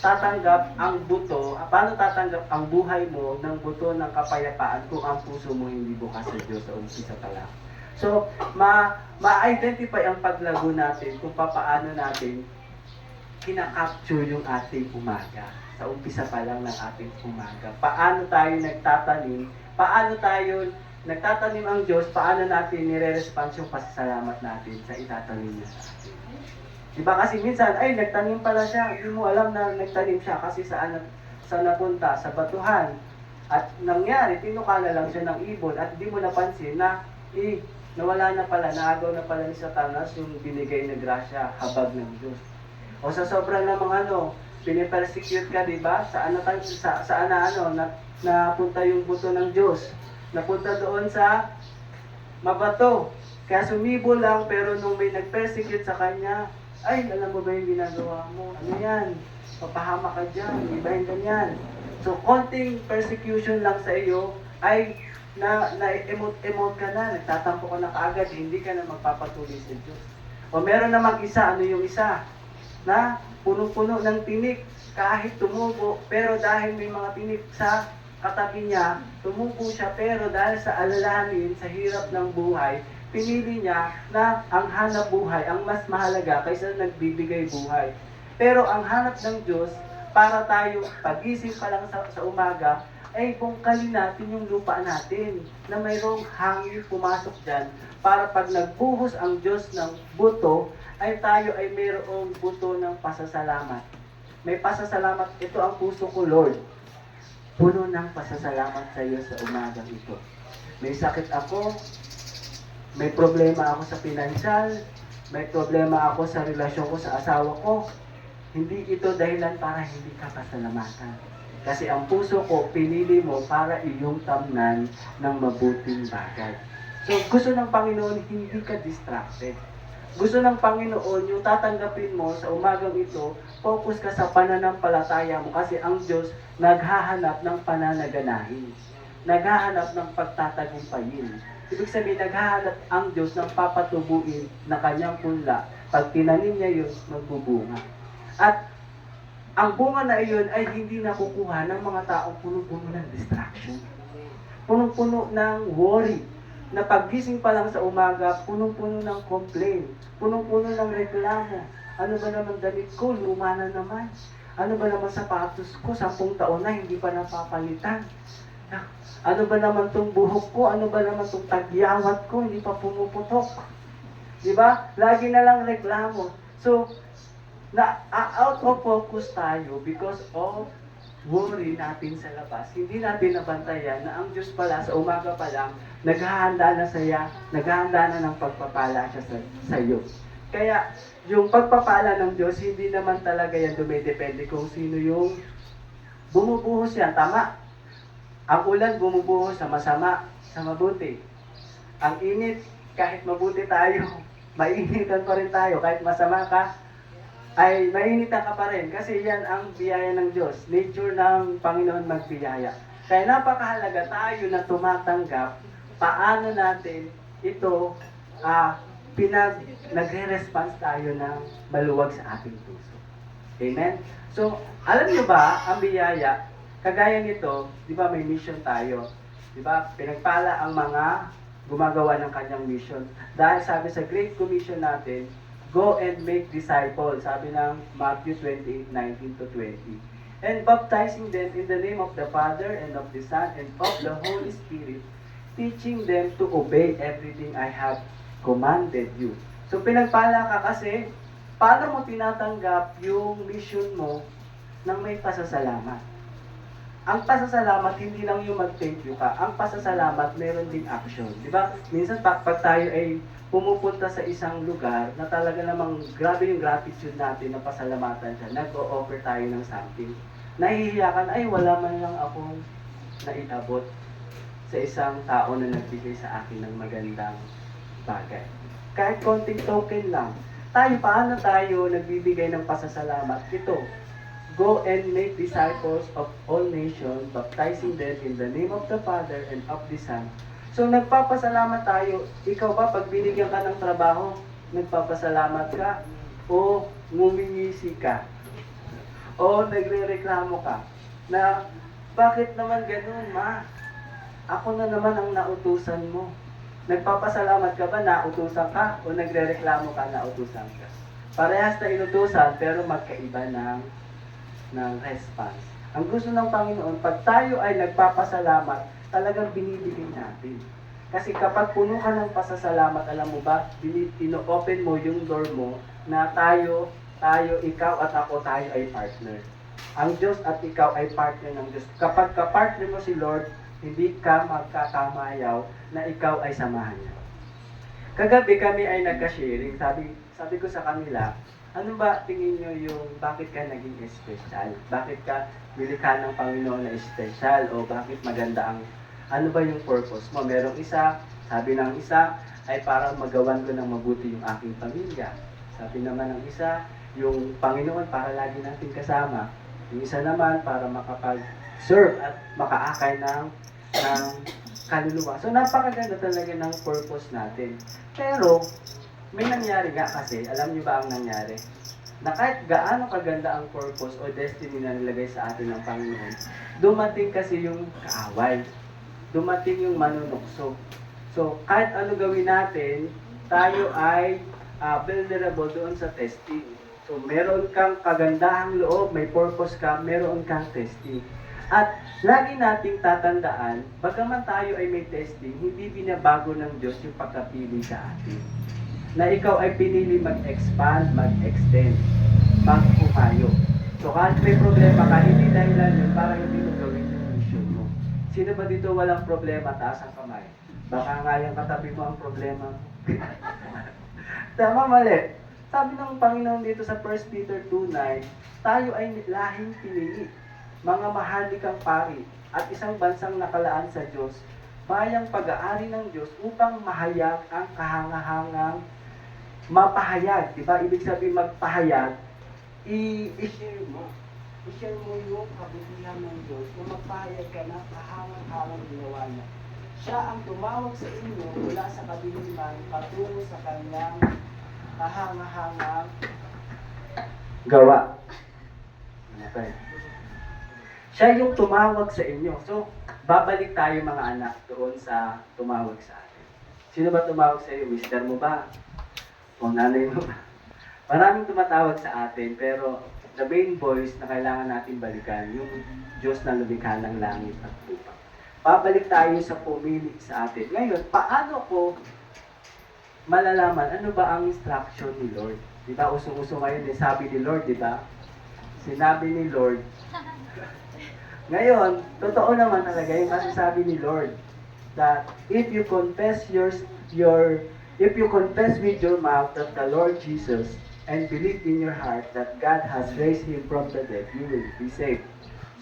tatanggap ang buto, paano tatanggap ang buhay mo ng buto ng kapayapaan kung ang puso mo hindi bukas sa Diyos sa umpisa pa lang. So, ma-identify ang paglago natin kung paano natin kinakapture yung ating umaga. Sa umpisa pa lang ng ating umaga. Paano tayo nagtatanim, paano tayo nagtatanim ang Diyos, paano natin nire-response yung pasasalamat natin sa itatanim niya sa atin. Diba kasi minsan, ay nagtanim pala siya, hindi mo alam na nagtanim siya kasi saan napunta, sa batuhan. At nangyari, tinukala lang siya ng ibon at di mo napansin na nawala na pala, naagaw na pala ni Satanas yung binigay na grasya, habag ng Diyos. O sa sobrang namang pinipersecute ka, di ba? Saan napunta yung buto ng Diyos? Napunta doon sa mabato. Kaya sumibo lang, pero nung may nag-persecute sa kanya, ay, alam mo ba yung ginagawa mo? Ano yan? Papahama ka dyan, di ba yung ganyan? So, konting persecution lang sa iyo, ay na-emote ka na, nagtatampo ka na kaagad, hindi ka na magpapatuloy sa Diyos. O meron namang isa, ano yung isa? Na puno-puno ng tinik, kahit tumubo, pero dahil may mga tinik sa katabi niya, tumubo siya, pero dahil sa alalahanin, sa hirap ng buhay, pinili niya na ang hanap buhay ang mas mahalaga kaysa nagbibigay buhay. Pero ang hanap ng Diyos, para tayo pagising pa lang sa umaga, ay bungkalin natin yung lupa natin na mayroong hangin pumasok dyan para pag nagbuhos ang Diyos ng buto, ay tayo ay mayroong buto ng pasasalamat. May pasasalamat, ito ang puso ko, Lord. Puno ng pasasalamat sa iyo sa umagang ito. May sakit ako, may problema ako sa pinansyal, may problema ako sa relasyon ko sa asawa ko. Hindi ito dahilan para hindi ka pasalamatan. Kasi ang puso ko, pinili mo para iyong tamnan ng mabuting bagay. So, gusto ng Panginoon, hindi ka distracted. Gusto ng Panginoon, yung tatanggapin mo sa umagang ito, focus ka sa pananampalataya mo kasi ang Diyos naghahanap ng pananaganahin. Naghahanap ng pagtatagumpayin. Ibig sabihin, naghahanap ang Diyos ng papatubuin na kanyang punla. Pag tinanim niya yun, magbubunga. At ang bunga na iyon ay hindi nakukuha ng mga taong puno-puno ng distraction. Puno-puno ng worry. Na paggising pa lang sa umaga, punong-puno ng complaint, punong-puno ng reklamo. Ano ba naman damit ko? Luma na naman. Ano ba naman sapatos ko? 10 taon na, hindi pa napapalitan. Ano ba naman tong buhok ko? Ano ba naman tong tagyawat ko? Hindi pa pumuputok. Di ba? Lagi na lang reklamo. So, out of focus tayo because of worry natin sa labas. Hindi natin nabantayan na ang Diyos pala sa umaga pa lang, naghahanda na ng pagpapala siya sa iyo. Kaya, yung pagpapala ng Diyos, hindi naman talaga yan dumidepende kung sino yung bumubuhos yan. Tama. Ang ulan bumubuhos sa masama, sa mabuti. Ang init, kahit mabuti tayo, mainitan pa rin tayo. Kahit masama ka, ay mainitan ka pa rin. Kasi yan ang biyaya ng Diyos. Nature ng Panginoon magbiyaya. Kaya napakahalaga tayo na tumatanggap paano natin ito nagre-response tayo ng maluwag sa ating puso. Amen? So, alam niyo ba, ang biyaya, kagaya nito, di ba may mission tayo? Di ba? Pinagpala ang mga gumagawa ng kanyang mission. Dahil sabi sa Great Commission natin, go and make disciples, sabi ng Matthew 28:19-20. And baptizing them in the name of the Father and of the Son and of the Holy Spirit, teaching them to obey everything I have commanded you. So pinagpala ka kasi, paano mo tinatanggap yung mission mo nang may pasasalamat? Ang pasasalamat, hindi lang yung mag-thank you ka. Ang pasasalamat, meron din action. Di ba? Minsan, pag tayo ay pumupunta sa isang lugar na talaga namang grabe yung gratitude natin na pasalamatan siya, nag-o-offer tayo ng something. Nahihiya ka na, ay wala man lang akong naiabot sa isang tao na nagbigay sa akin ng magandang bagay. Kahit konting token lang. Paano tayo nagbibigay ng pasasalamat? Ito, go and make disciples of all nations, baptizing them in the name of the Father and of the Son. So, nagpapasalamat tayo. Ikaw ba, pag binigyan ka ng trabaho, nagpapasalamat ka? O ngumingisi ka? O nagre-reklamo ka na, bakit naman ganun, ma? Ako na naman ang nautusan mo. Nagpapasalamat ka ba na utusan ka o nagrereklamo ka na utusan ka? Parehas na inutusan pero magkaiba ng response. Ang gusto ng Panginoon, pag tayo ay nagpapasalamat, talagang binibigay natin. Kasi kapag puno ka ng pasasalamat, alam mo ba, ino-open mo yung door mo na tayo, ikaw at ako, tayo ay partner. Ang Diyos at ikaw ay partner ng Diyos. Kapag ka-partner mo si Lord, hindi ka magkakamayaw na ikaw ay samahan niya. Kagabi kami ay nagka-sharing. Sabi ko sa kanila, ano ba tingin nyo yung bakit ka naging special? Bakit ka nilikha ng Panginoon na special? O bakit maganda ang, ano ba yung purpose mo? Merong isa, sabi ng isa, ay para magawan ko ng mabuti yung aking pamilya. Sabi naman ng isa, yung Panginoon para lagi natin kasama. Yung isa naman para makapag-serve at makaakay ng kaluluwa. So napakaganda talaga ng purpose natin. Pero, may nangyari nga kasi, alam niyo ba ang nangyari? Na kahit gaano kaganda ang purpose o destiny na nilagay sa atin ng Panginoon, dumating kasi yung kaaway. Dumating yung manunukso. So, kahit ano gawin natin, tayo ay vulnerable doon sa testing. So, meron kang kagandahang loob, may purpose ka, meron kang testing. At lagi nating tatandaan, bagaman tayo ay may testing, hindi binabago ng Diyos yung pagkapili sa atin. Na ikaw ay pinili mag-expand, mag-extend, mag-humayo. So kahit may problema ka, hindi dahilan yun para hindi mo gawin yung mission mo. Sino ba dito walang problema? Taas ang kamay. Baka nga yung katabi mo ang problema. Tama, mali. Sabi ng Panginoon dito sa 1 Peter 2:9, tayo ay lahing pinili, mga mahalikang pari, at isang bansang nakalaan sa Diyos, bayang pag-aari ng Diyos upang mahayag ang kahangahangang mapahayag, di ba? Ibig sabihin magpahayag, i-share mo. I-share mo yung kabutihan ng Diyos kung magpahayag ka na kahangang-hangang ginawa niya. Siya ang tumawag sa inyo mula sa kadiliman patungo sa kanyang kahangahangang gawa. Okay. Siya yung tumawag sa inyo. So, babalik tayo mga anak doon sa tumawag sa atin. Sino ba tumawag sa iyo? Mister mo ba? O nanay mo ba? Maraming tumatawag sa atin, pero the main voice na kailangan natin balikan, yung Diyos na lumikha ng langit at lupa. Babalik tayo sa pumili sa atin. Ngayon, paano ko malalaman ano ba ang instruction ni Lord? Di ba, usong-uso ngayon, sabi ni Lord, di ba? Sinabi ni Lord. Ngayon, totoo naman talaga yung masasabi ni Lord that if you confess if you confess with your mouth that the Lord Jesus and believe in your heart that God has raised Him from the dead, you will be saved.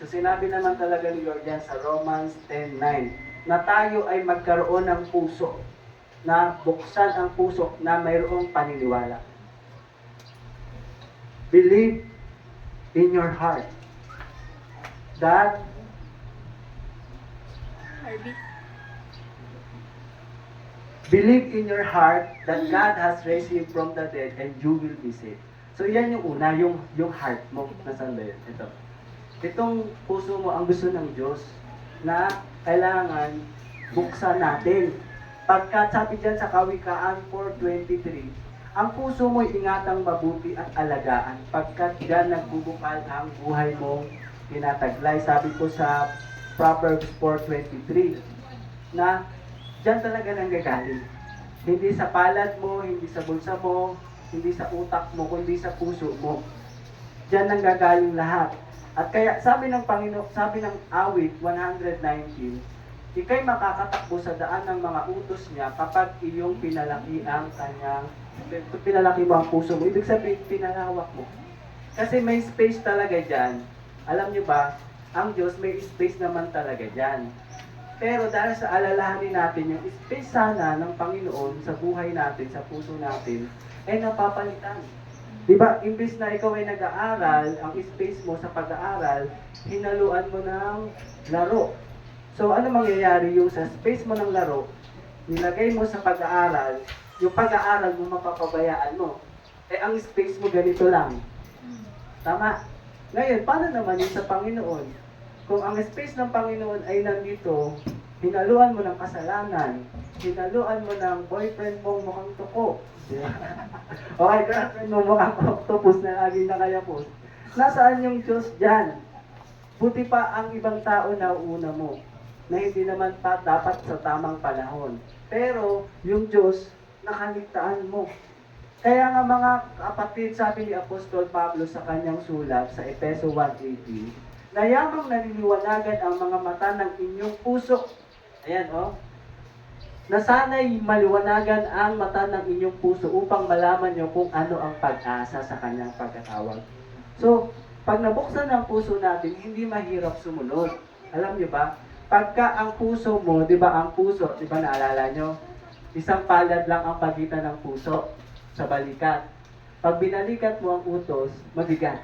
So sinabi naman talaga ni Lord yan sa Romans 10:9 na tayo ay magkaroon ng puso, na buksan ang puso na mayroong paniniwala. Believe in your heart that believe in your heart that God has raised Him from the dead and you will be saved. So yan yung una, yung heart mo. Nasaan ba yun? Ito. Itong puso mo ang gusto ng Diyos na kailangan buksan natin. Pagkat sabi dyan sa Kawikaan 4:23, ang puso mo ingatang mabuti at alagaan pagkat dyan nagbubukal ang buhay mong tinataglay. Sabi ko sa Proverbs 4:23 na diyan talaga nanggagaling. Hindi sa palad mo, hindi sa bulsa mo, hindi sa utak mo, kundi sa puso mo. Diyan nanggagaling lahat. At kaya sabi ng Panginoon, sabi ng awit 119, ika'y makakatakbo sa daan ng mga utos niya kapag iyong pinalaki mo ang puso mo. Ibig sabihin, pinalawak mo. Kasi may space talaga dyan. Alam niyo ba, ang Diyos may space naman talaga dyan. Pero dahil sa alalahanin natin, yung space sana ng Panginoon sa buhay natin, sa puso natin, ay napapalitan. Diba, imbis na ikaw ay nag-aaral, ang space mo sa pag-aaral, hinaluan mo ng laro. So ano mangyayari yung sa space mo ng laro, nilagay mo sa pag-aaral, yung pag-aaral mo mapapabayaan mo. Eh ang space mo ganito lang. Tama? Ngayon, paano naman yun sa Panginoon? Kung ang space ng Panginoon ay nandito, hinaluan mo ng kasalanan, hinaluan mo ng boyfriend mong mukhang tuko, di ba? Okay, girlfriend mo mukhang octopus na laging nakayapos. Nasaan yung Diyos dyan? Buti pa ang ibang tao na uuna mo, na hindi naman pa dapat sa tamang panahon. Pero, yung Diyos, nakaligtaan mo. Kaya nga mga kapatid, sabi ni Apostol Pablo sa kanyang sulat sa Efeso 1:18, na yamang naliliwanagan ang mga mata ng inyong puso. Ayan, oh. Na sana'y maliwanagan ang mata ng inyong puso upang malaman nyo kung ano ang pag-asa sa kanyang pagkatawag. So, pag nabuksan ang puso natin, hindi mahirap sumunod. Alam nyo ba? Pagka ang puso mo, di ba ang puso, di ba naalala nyo? Isang palad lang ang pagitan ng puso sa balikat. Pag binalikat mo ang utos, mabigat.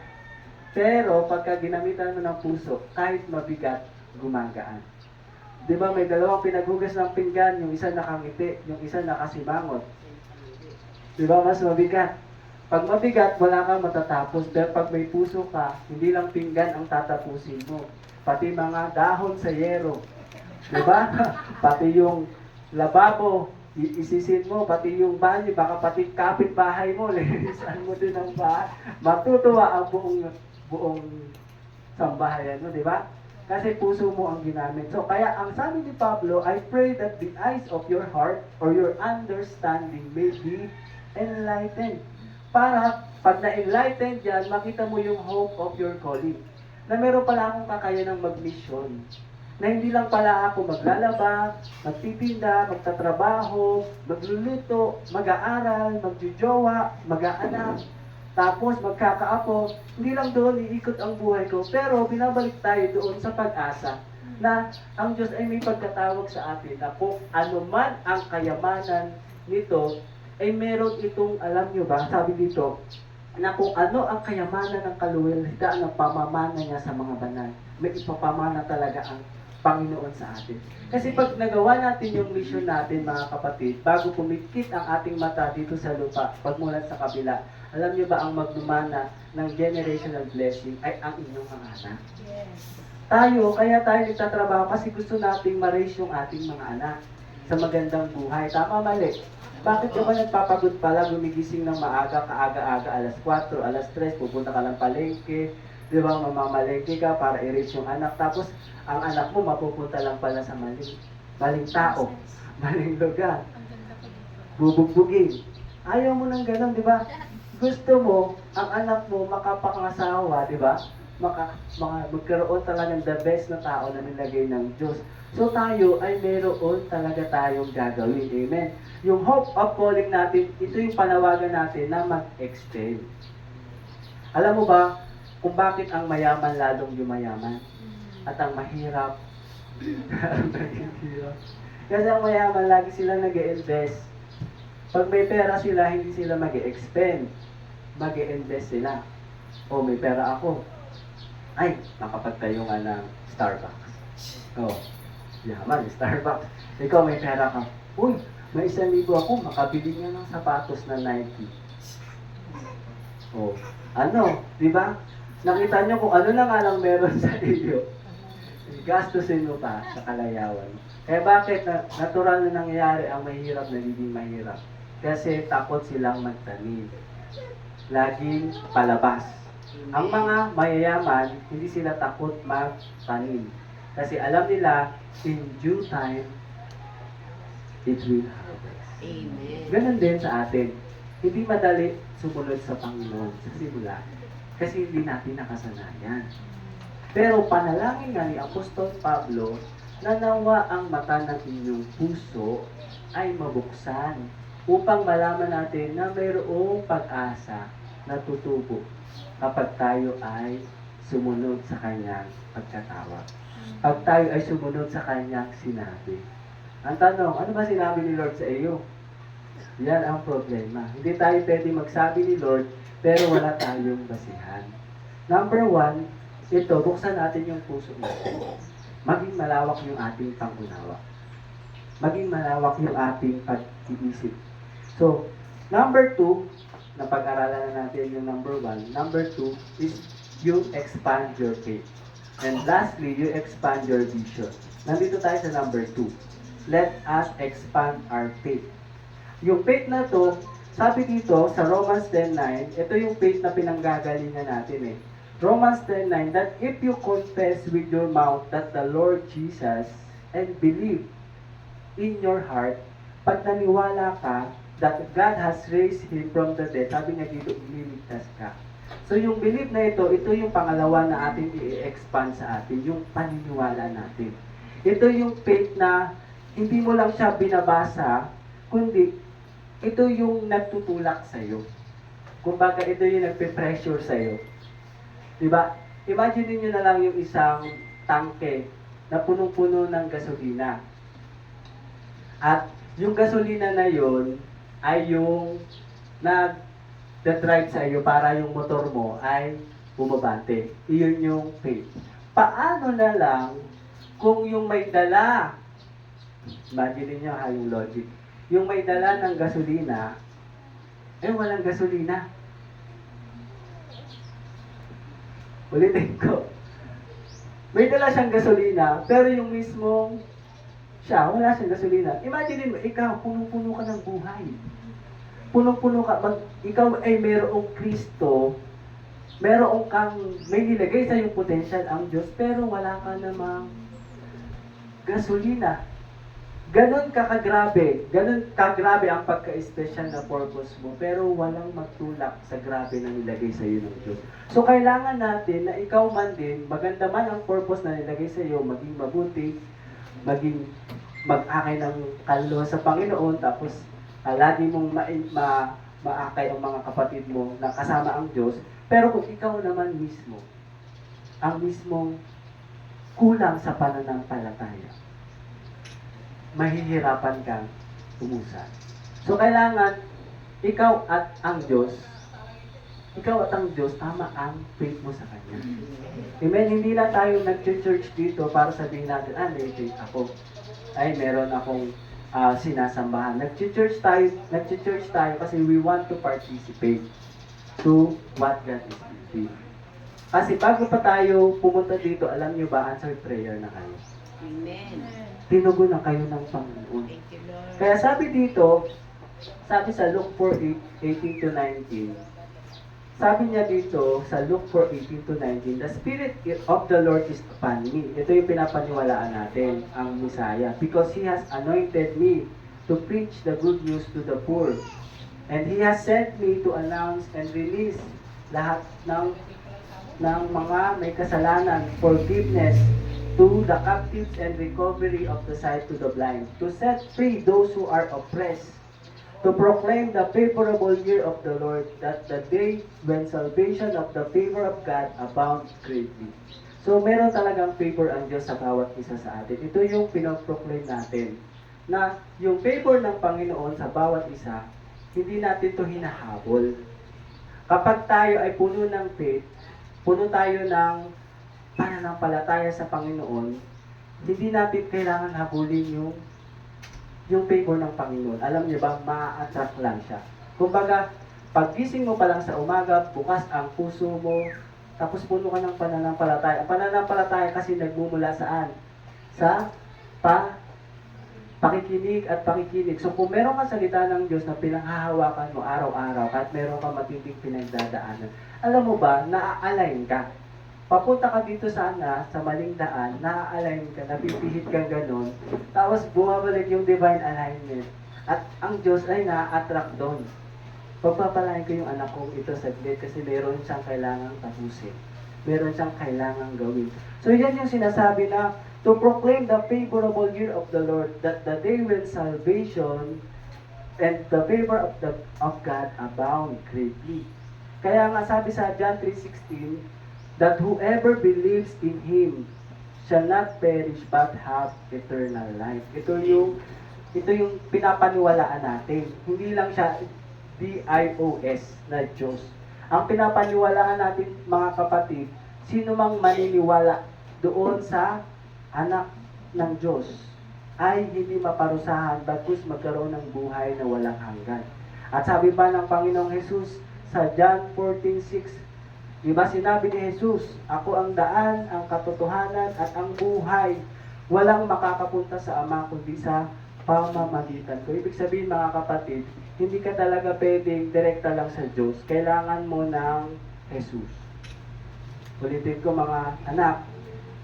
Pero pagka ginamitan mo ng puso, kahit mabigat, gumagaan. Di ba may dalawang pinaghugas ng pinggan, yung isa nakangiti, yung isa nakasimangot. Di ba mas mabigat? Pag mabigat, wala kang matatapos. Pero pag may puso ka, hindi lang pinggan ang tatapusin mo. Pati mga dahon sa yero. Di ba? Pati yung lababo, isisin mo, pati yung banyo, baka pati kapitbahay mo, linisan mo din ang bahay. Matutuwa ang buong sambahayan mo, di ba? Kasi puso mo ang ginamit. So, kaya ang sabi ni Pablo, I pray that the eyes of your heart or your understanding may be enlightened. Para pag na-enlightened yan, makita mo yung hope of your calling. Na meron pala akong kakayanang mag-mission. Na hindi lang pala ako maglalaba, magtitinda, magtatrabaho, magluluto, mag-aaral, magjujowa, mag-aanak, tapos magkakaapo. Hindi lang doon iikot ang buhay ko, pero binabalik tayo doon sa pag-asa na ang Diyos ay may pagkatawag sa atin na kung anuman ang kayamanan nito, ay meron itong, alam nyo ba, sabi dito, na kung ano ang kayamanan ng kaluwalhatian ng pamamana niya sa mga banal, may ipapamana talaga ang Panginoon sa atin. Kasi pag nagawa natin yung mission natin, mga kapatid, bago pumikit ang ating mata dito sa lupa, pagmulat sa kabila, alam niyo ba ang magdumana ng generational blessing ay ang inyong mga anak? Yes. Kaya tayo nagtatrabaho kasi gusto nating ma-raise yung ating mga anak sa magandang buhay. Tama, mali? Bakit ka ba nagpapagod pala, gumigising ng maaga, kaaga-aga, alas 4, alas 3, pupunta ka ng palengke, di ba, mamamalengke ka para i-raise yung anak. Tapos, ang anak mo mapupunta lang pala sa maling tao, maling lugar. Bubugbugin. Ayaw mo ng ganun, di ba? Gusto mo, ang anak mo makapangasawa, di ba? Magkaroon talaga ng the best na tao na nilagay ng Diyos. So tayo ay meron talaga tayong gagawin. Amen? Yung hope of calling natin, ito yung panawagan natin na mag-extend. Alam mo ba kung bakit ang mayaman lalong yumayaman? At ang mahirap, kasi ang mayaman lagi sila nag-i-invest. Pag may pera sila, hindi sila mag-i-expend. Mag-i-invest sila. O, may pera ako. Ay, nakapagtayo nga ng Starbucks. O, yaman, Starbucks. Ikaw, may pera ka. Uy, may 1,000 ako, makabili nga ng sapatos na Nike. O, ano, di ba? Nakita nyo kung ano na nga lang meron sa iyo. Gastusin mo pa sa kalayawan. Kaya bakit natural na nangyayari ang mahirap nagiging mahirap? Kasi takot silang magtanim. Laging palabas. Ang mga mayayaman, hindi sila takot magtanim. Kasi alam nila, in due time, it will harvest. Amen. Ganon din sa atin. Hindi madali sumunod sa Panginoon sa simula. Kasi hindi natin nakasanayan. Pero panalangin nga ni Apostol Pablo na nawa ang mata ng inyong puso ay mabuksan upang malaman natin na mayroong pag-asa na tutubo kapag tayo ay sumunod sa kanyang pagkatawag. Pag tayo ay sumunod sa kanyang sinabi. Ang tanong, ano ba sinabi ni Lord sa iyo? Yan ang problema. Hindi tayo pwede magsabi ni Lord pero wala tayong basihan. Number 1, ito, buksan natin yung puso natin. Maging malawak yung ating pangunawa. Maging malawak yung ating pag-iisip. So, number 2, napag-aralan na natin yung number 1. Number 2 is you expand your faith. And lastly, you expand your vision. Nandito tayo sa number 2. Let us expand our faith. Yung faith na to, sabi dito sa Romans 10:9, ito yung faith na pinanggagalingan natin eh. Romans 10:9, that if you confess with your mouth that the Lord Jesus and believe in your heart, pag naniwala ka that God has raised Him from the dead, sabi nga dito, ililigtas ka. So yung belief na ito yung pangalawa na ating i-expand sa atin, yung paniniwala natin. Ito yung faith na hindi mo lang siya binabasa, kundi ito yung nagtutulak sa'yo. Kumbaga, ito yung nagpe-pressure sa'yo. Diba? Imagine niyo na lang yung isang tangke na punong-puno ng gasolina. At yung gasolina na yon ay yung nag-drive sa iyo para yung motor mo ay bumabante. Iyon yung faith. Paano na lang kung yung may dala, imagine niyo ha yung logic, yung may dala ng gasolina, walang gasolina. Ulitin ko. May dala siyang gasolina, pero yung mismong siya, wala siyang gasolina. Imagine mo, ikaw, puno-puno ka ng buhay. Puno-puno ka, ikaw ay merong Kristo, merong kang, may nilagay sa iyong potential ang Diyos, pero wala ka namang gasolina. Ganon kagrabe ang pagka-special na purpose mo, pero walang magtulak sa grabe na nilagay sa iyo ng Diyos. So, kailangan natin na ikaw man din, maganda man ang purpose na nilagay sa iyo, maging mabuti, maging mag-akay ng kaluluwa sa Panginoon, tapos lagi mong maakay ang mga kapatid mo na kasama ang Diyos, pero kung ikaw naman mismo, ang mismong kulang sa pananampalataya, mahihirapan kang umusad. So, kailangan ikaw at ang Diyos, tama ang faith mo sa Kanya. Amen? Hindi lang tayo nag-church dito para sabihin natin, may faith ako. Ay, meron akong sinasambahan. Nag-church tayo kasi we want to participate to what God is doing. Kasi bago pa tayo pumunta dito, alam nyo ba, answered prayer na kayo. Amen. Tinugon na kayo ng Panginoon. Thank you, Lord. Kaya sabi dito, sabi sa Luke 4:18-19, sabi niya dito sa Luke 4:18-19, the Spirit of the Lord is upon me. Ito yung pinapaniwalaan natin, ang Messiah. Because He has anointed me to preach the good news to the poor. And He has sent me to announce and release lahat ng mga may kasalanan, forgiveness to the captives and recovery of the sight to the blind, to set free those who are oppressed, to proclaim the favorable year of the Lord, that the day when salvation of the favor of God abounds greatly. So, meron talagang favor ang Diyos sa bawat isa sa atin. Ito yung pinoproclaim natin, na yung favor ng Panginoon sa bawat isa, hindi natin to hinahabol. Kapag tayo ay puno ng faith, puno tayo ng pananampalataya sa Panginoon, hindi natin kailangan habulin yung favor ng Panginoon. Alam niyo ba, ma-attract lang siya. Kumbaga, paggising mo pa lang sa umaga, bukas ang puso mo, tapos puno ka ng pananampalataya. Ang pananampalataya kasi nagmumula saan? Sa pakikinig at pakikinig. So kung meron kang salita ng Diyos na pinanghahawakan mo araw-araw, kahit meron kang matinding pinagdadaanan, alam mo ba, naa-align ka. Papunta ka dito sana, sa maling daan, naa-align ka, napipihit kang ganon, tapos bumabalik yung divine alignment. At ang Diyos ay na-attract doon. Pagpapalain ko yung anak kong ito saglit kasi meron siyang kailangang tapusin. Meron siyang kailangang gawin. So yan yung sinasabi na, to proclaim the favorable year of the Lord, that the day when salvation and the favor of God abound greatly. Kaya nga sabi sa John 3:16, that whoever believes in Him shall not perish but have eternal life. Ito yung pinapaniwalaan natin. Hindi lang siya D-I-O-S na Diyos. Ang pinapaniwalaan natin, mga kapatid, sino mang maniniwala doon sa anak ng Diyos ay hindi maparusahan bagkus magkaroon ng buhay na walang hanggan. At sabi pa ng Panginoong Jesus sa John 14:6, Diba sinabi ni Jesus, ako ang daan, ang katotohanan, at ang buhay. Walang makakapunta sa Ama kundi sa pamamagitan ko. Ibig sabihin mga kapatid, hindi ka talaga pwedeng direkta lang sa Diyos. Kailangan mo ng Jesus. Ulitin ko mga anak,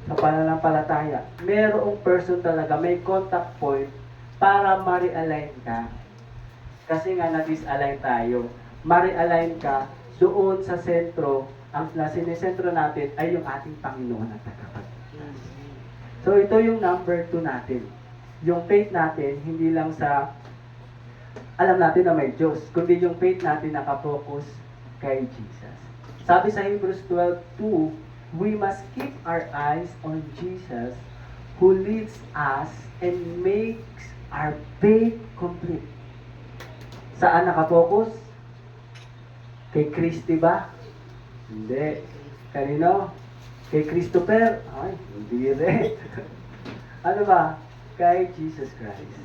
sa pananampalataya, merong person talaga, may contact point para ma-realign ka. Kasi nga na-disalign tayo. Ma-realign ka doon sa sentro, ang sinesentro natin ay yung ating Panginoon at tagapagligtas. So ito yung number 2 natin. Yung faith natin, hindi lang sa alam natin na may Diyos, kundi yung faith natin nakafocus kay Jesus. Sabi sa Hebrews 12:2, we must keep our eyes on Jesus who leads us and makes our faith complete. Saan nakafocus? Kay Kristi ba? Hindi. Kanino? Kay Christopher? Ay, hindi rin. Ano ba? Kay Jesus Christ.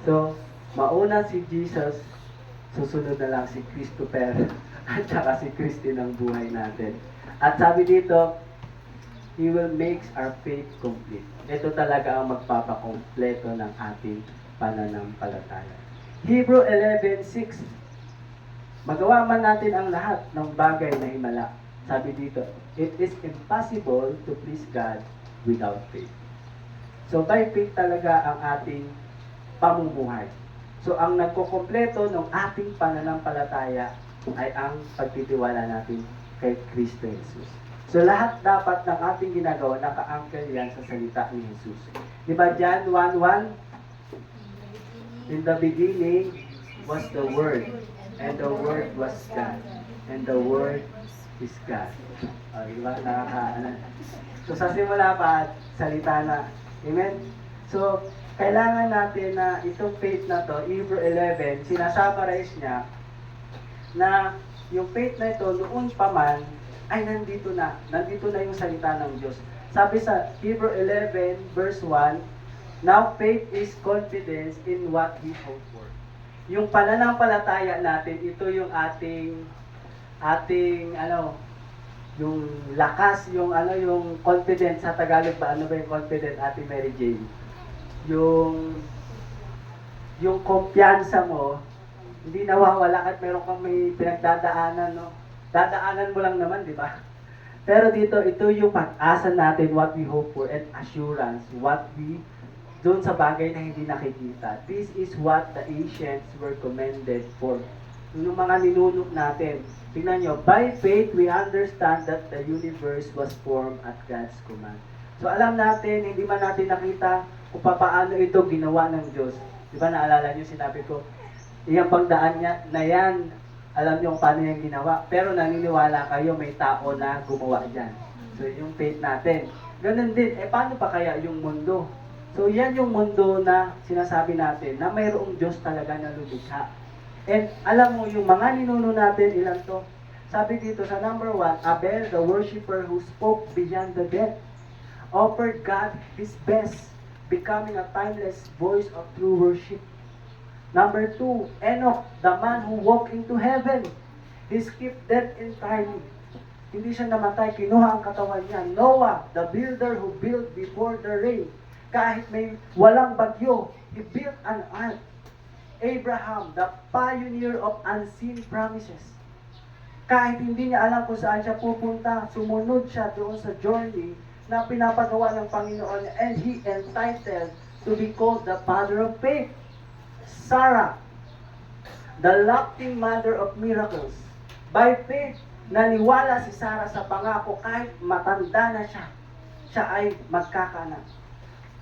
So, mauna si Jesus, susunod na lang si Christopher at saka si Christy ng buhay natin. At sabi dito, He will make our faith complete. Ito talaga ang magpapakompleto ng ating pananampalataya. Hebrew 11:6. Magawa man natin ang lahat ng bagay na himala. Sabi dito, it is impossible to please God without faith. So by faith talaga ang ating pamumuhay. So ang nagkukumpleto ng ating pananampalataya ay ang pagtitiwala natin kay Kristo Jesus. So lahat dapat ng ating ginagawa naka-anchor yan sa salita ni Jesus. Di ba John 1:1? In the beginning was the Word, and the Word was God, and the Word is God. Diba? So sa simula pa, salita na. Amen? So, kailangan natin na itong faith na to, Hebrew 11, sinasummarize niya na yung faith na ito noon pa man ay nandito na yung salita ng Diyos. Sabi sa Hebrew 11 verse 1, now faith is confidence in what we hope for. Yung pananampalataya natin, ito yung ating yung lakas, yung confidence sa Tagalog ba, ano ba yung confidence, Ate Mary Jane? Yung kumpiyansa mo, hindi nawawala at meron kang may pinagdadaanan, no? Dadaanan mo lang naman, di ba? Pero dito, ito yung pag-asa natin, what we hope for, and assurance, what we, doon sa bagay na hindi nakikita. This is what the ancients were commended for. Yung mga ninunok natin. Tingnan nyo, by faith, we understand that the universe was formed at God's command. So alam natin, hindi man natin nakita kung paano ito ginawa ng Diyos. Di ba naalala nyo, sinabi ko, iyang pagdaan niya na yan, alam nyo kung paano yung ginawa. Pero naniniwala kayo, may tao na gumawa dyan. So yung faith natin. Ganun din, paano pa kaya yung mundo? So yan yung mundo na sinasabi natin, na mayroong Diyos talaga na lumikha. And alam mo, yung mga ninuno natin, ilan to? Sabi dito sa number 1, Abel, the worshipper who spoke beyond the dead, offered God his best, becoming a timeless voice of true worship. Number 2, Enoch, the man who walked into heaven. He skipped death entirely. Hindi siya namatay, kinuha ang katawan niya. Noah, the builder who built before the rain. Kahit may walang bagyo, he built an ark. Abraham, the pioneer of unseen promises. Kahit hindi niya alam kung saan siya pupunta, sumunod siya doon sa journey na pinapagawa ng Panginoon, and he entitled to be called the father of faith. Sarah, the laughing mother of miracles. By faith, naniwala si Sarah sa pangako kahit matanda na siya. Siya ay magkakaanak.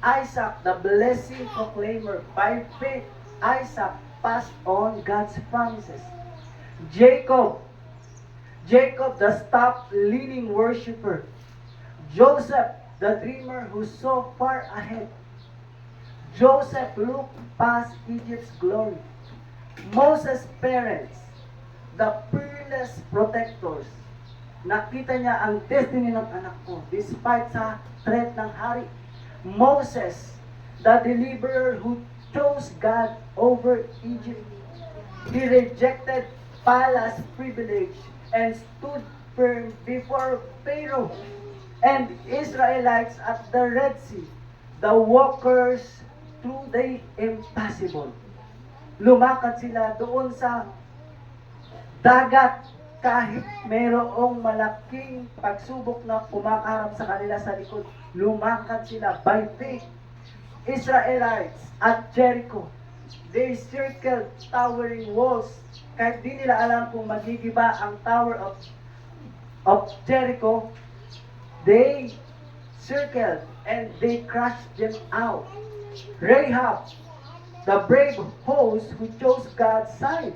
Isaac, the blessing proclaimer. By faith, Isaac passed on God's promises. Jacob, the stop-leaning worshiper. Joseph, the dreamer who saw far ahead. Joseph looked past Egypt's glory. Moses' parents, the fearless protectors. Nakita niya ang destiny ng anak ko despite sa threat ng hari. Moses, the deliverer who chose God over Egypt. He rejected palace privilege and stood firm before Pharaoh and Israelites at the Red Sea, the walkers through the impossible. Lumakad sila doon sa dagat kahit mayroong malaking pagsubok na kumakaharap sa kanila sa likod. Lumakad sila by faith. Israelites at Jericho, they circled towering walls. Kahit di nila alam kung magigiba ang tower of Jericho, they circled and they crushed them out. Rahab, the brave host who chose God's side.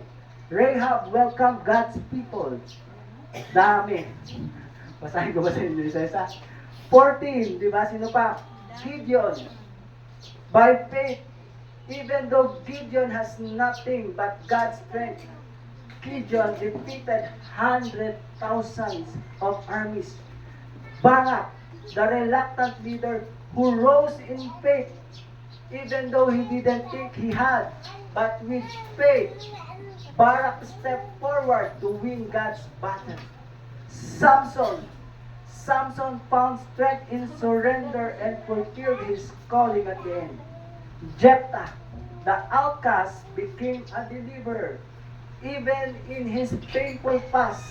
Rahab welcomed God's people. Dami. Basahin ko ba sa inyo isa-isa? 14, di ba? Sino pa? Gideon. By faith, even though Gideon has nothing but God's strength, Gideon defeated 100,000 of armies. Barak, the reluctant leader who rose in faith, even though he didn't think he had, but with faith, Barak stepped forward to win God's battle. Samson found strength in surrender and fulfilled his calling at the end. Jephthah, the outcast, became a deliverer, even in his painful past.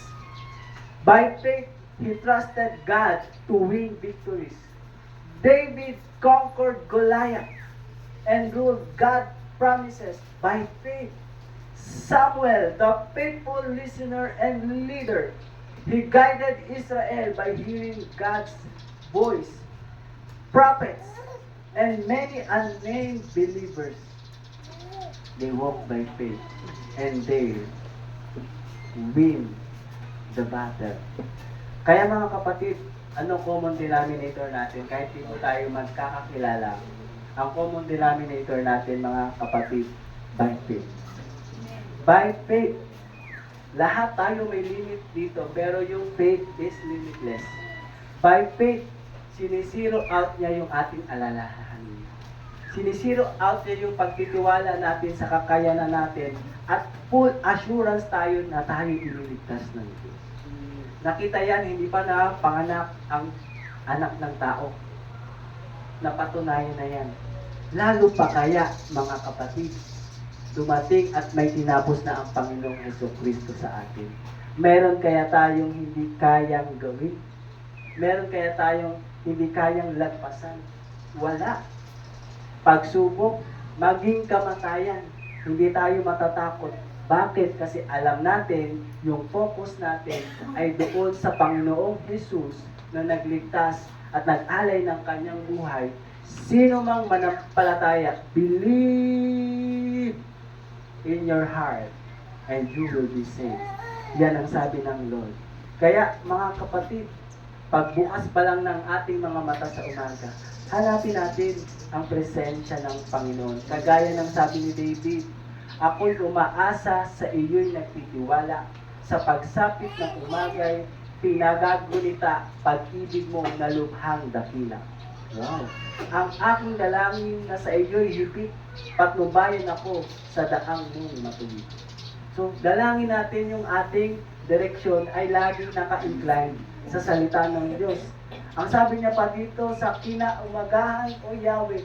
By faith, he trusted God to win victories. David conquered Goliath and ruled God's promises by faith. Samuel, the faithful listener and leader, he guided Israel by hearing God's voice. Prophets and many unnamed believers, they walk by faith and they win the battle. Kaya mga kapatid, ano common denominator natin? Kahit di po tayo magkakakilala, ang common denominator natin mga kapatid, by faith. By faith. Lahat tayo may limit dito, pero yung faith is limitless. By faith, sinisiro out niya yung ating alalahanin. Sinisiro out niya yung pagtitiwala natin sa kakayanan natin at full assurance tayo na tayo ililigtas ng Diyos. Nakita yan, hindi pa na panganak ang anak ng tao. Napatunayan na yan. Lalo pa kaya, mga kapatid, dumating at may tinapos na ang Panginoong Jesucristo sa atin. Meron kaya tayong hindi kayang gawin? Meron kaya tayong hindi kayang lagpasan? Wala. Pagsubok, maging kamatayan, hindi tayo matatakot. Bakit? Kasi alam natin, yung focus natin ay doon sa Panginoong Jesus na nagligtas at nag-alay ng kanyang buhay. Sino mang manampalataya, believe in your heart and you will be saved. Yan ang sabi ng Lord. Kaya mga kapatid, pagbukas pa lang ng ating mga mata sa umaga, hanapin natin ang presensya ng Panginoon. Kagaya ng sabi ni David, ako'y umaasa sa iyo'y nagtitiwala. Sa pagsapit ng umagay, pinagagunita pag-ibig mo na lubhang dakila. Wow! Ang aking dalangin na sa iyo'y higit, patnubayan ako sa daang mong matuwid. So, dalangin natin yung ating direksyon ay laging naka-incline sa salita ng Diyos. Ang sabi niya pa dito, sa kinaumagahan o Yahweh,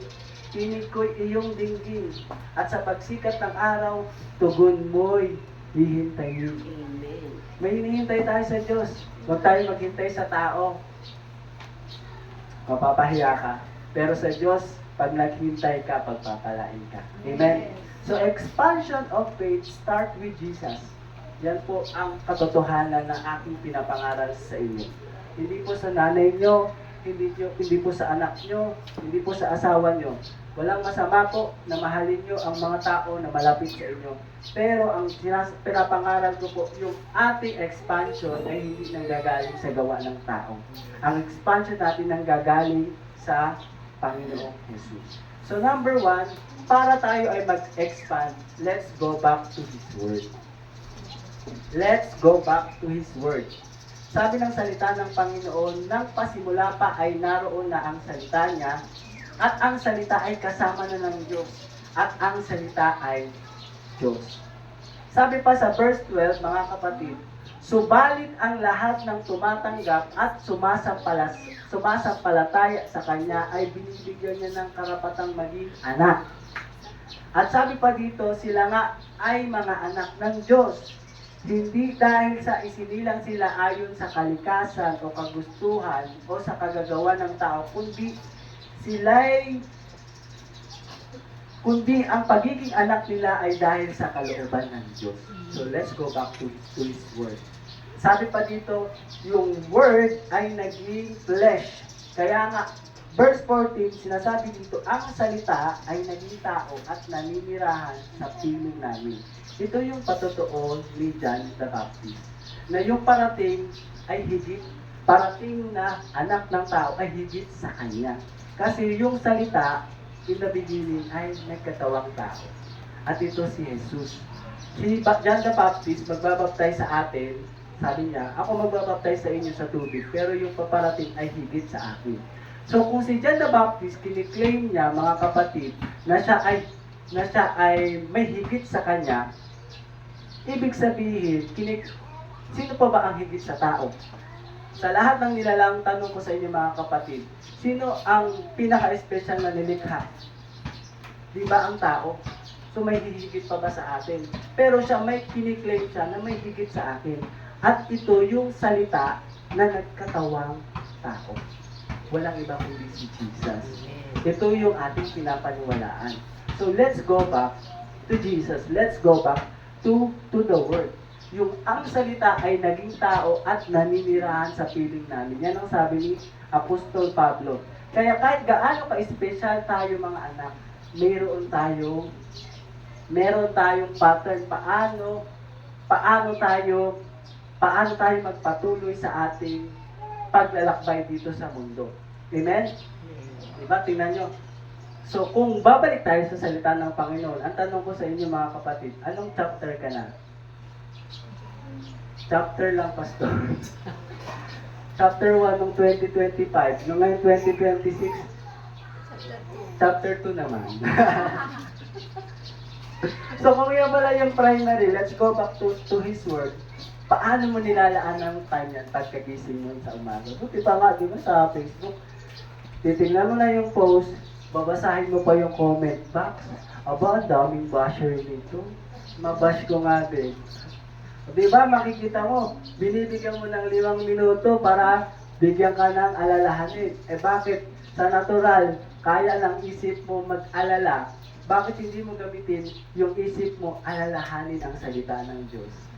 tinig ko'y iyong dinggin, at sa pagsikat ng araw, tugon mo'y hihintayin. Amen. May hinihintay tayo sa Diyos. Huwag tayo maghintay sa tao. Mapapahiya ka. Pero sa Diyos, pag naghintay ka, pagpapalain ka. Amen? So, expansion of faith start with Jesus. Yan po ang katotohanan na aking pinapangaral sa inyo. Hindi po sa nanay nyo, hindi po sa anak nyo, hindi po sa asawa nyo. Walang masama po na mahalin nyo ang mga tao na malapit sa inyo. Pero ang pinapangaral ko po, yung ating expansion ay hindi nanggagaling sa gawa ng tao. Ang expansion natin nanggagaling sa Panginoong Jesus. So number 1, para tayo ay mag-expand, let's go back to His Word. Let's go back to His Word. Sabi ng salita ng Panginoon, nang pasimula pa ay naroon na ang salita niya, at ang salita ay kasama na ng Diyos, at ang salita ay Diyos. Sabi pa sa verse 12, mga kapatid, Subalit ang lahat ng tumatanggap at sumasampalataya sa Kanya ay binibigyan niya ng karapatang maging anak. At sabi pa dito, sila nga ay mga anak ng Diyos. Hindi dahil sa isinilang sila ayon sa kalikasan o kagustuhan o sa kagagawa ng tao, kundi ang pagiging anak nila ay dahil sa kalooban ng Diyos. So let's go back to His Word. Sabi pa dito, yung Word ay naging flesh. Kaya nga, verse 14, sinasabi dito, ang salita ay naging tao at naninirahan sa piling namin. Ito yung patotoo ni John the Baptist. Na yung parating na anak ng tao ay higit sa kanya. Kasi yung salita, in the beginning, ay nagkatawang tao. At ito si Jesus. Si John the Baptist, magbabaptize sa atin, sabi niya, ako magbabaptize sa inyo sa tubig, pero yung paparating ay higit sa akin. So kung si John the Baptist, kiniklaim niya, mga kapatid, na siya ay may higit sa kanya, ibig sabihin, sino pa ba ang higit sa tao? Sa lahat ng nilalang tanong ko sa inyo mga kapatid, sino ang pinaka-espesyal na nilikha? Di ba ang tao? So may higit pa ba sa atin? Pero siya may kiniklaim siya na may higit sa akin. At ito yung salita na nagkatawang tao. Walang iba kundi si Jesus. Ito yung ating pinapaniwalaan. So let's go back to Jesus. Let's go back to the Word. Yung ang salita ay naging tao at naninirahan sa piling namin. Yan ang sabi ni Apostol Pablo. Kaya kahit gaano ka-espesyal tayo mga anak, meron tayong pattern paano tayo magpatuloy sa ating paglalakbay dito sa mundo. Amen? Diba? Tingnan nyo. So, kung babalik tayo sa salita ng Panginoon, ang tanong ko sa inyo mga kapatid, anong chapter ka na? Chapter lang, Pastor. Chapter 1 ng 2025. Noong ngayon 2026, chapter 2 naman. So, kung yan pala yung primary, let's go back to His Word. Paano mo nilalaan ang time yan pagkagising mo sa umaga? Buti pa nga, di ba, sa Facebook, titingnan mo na yung post, babasahin mo pa yung comment box. Aba, ang daming basher nito. Mabash ko nga din. Di ba, makikita mo, binibigyan mo ng 5 minuto para bigyan ka ng alalahanin. Eh bakit sa natural, kaya lang isip mo mag-alala, bakit hindi mo gamitin yung isip mo alalahanin ang salita ng Diyos?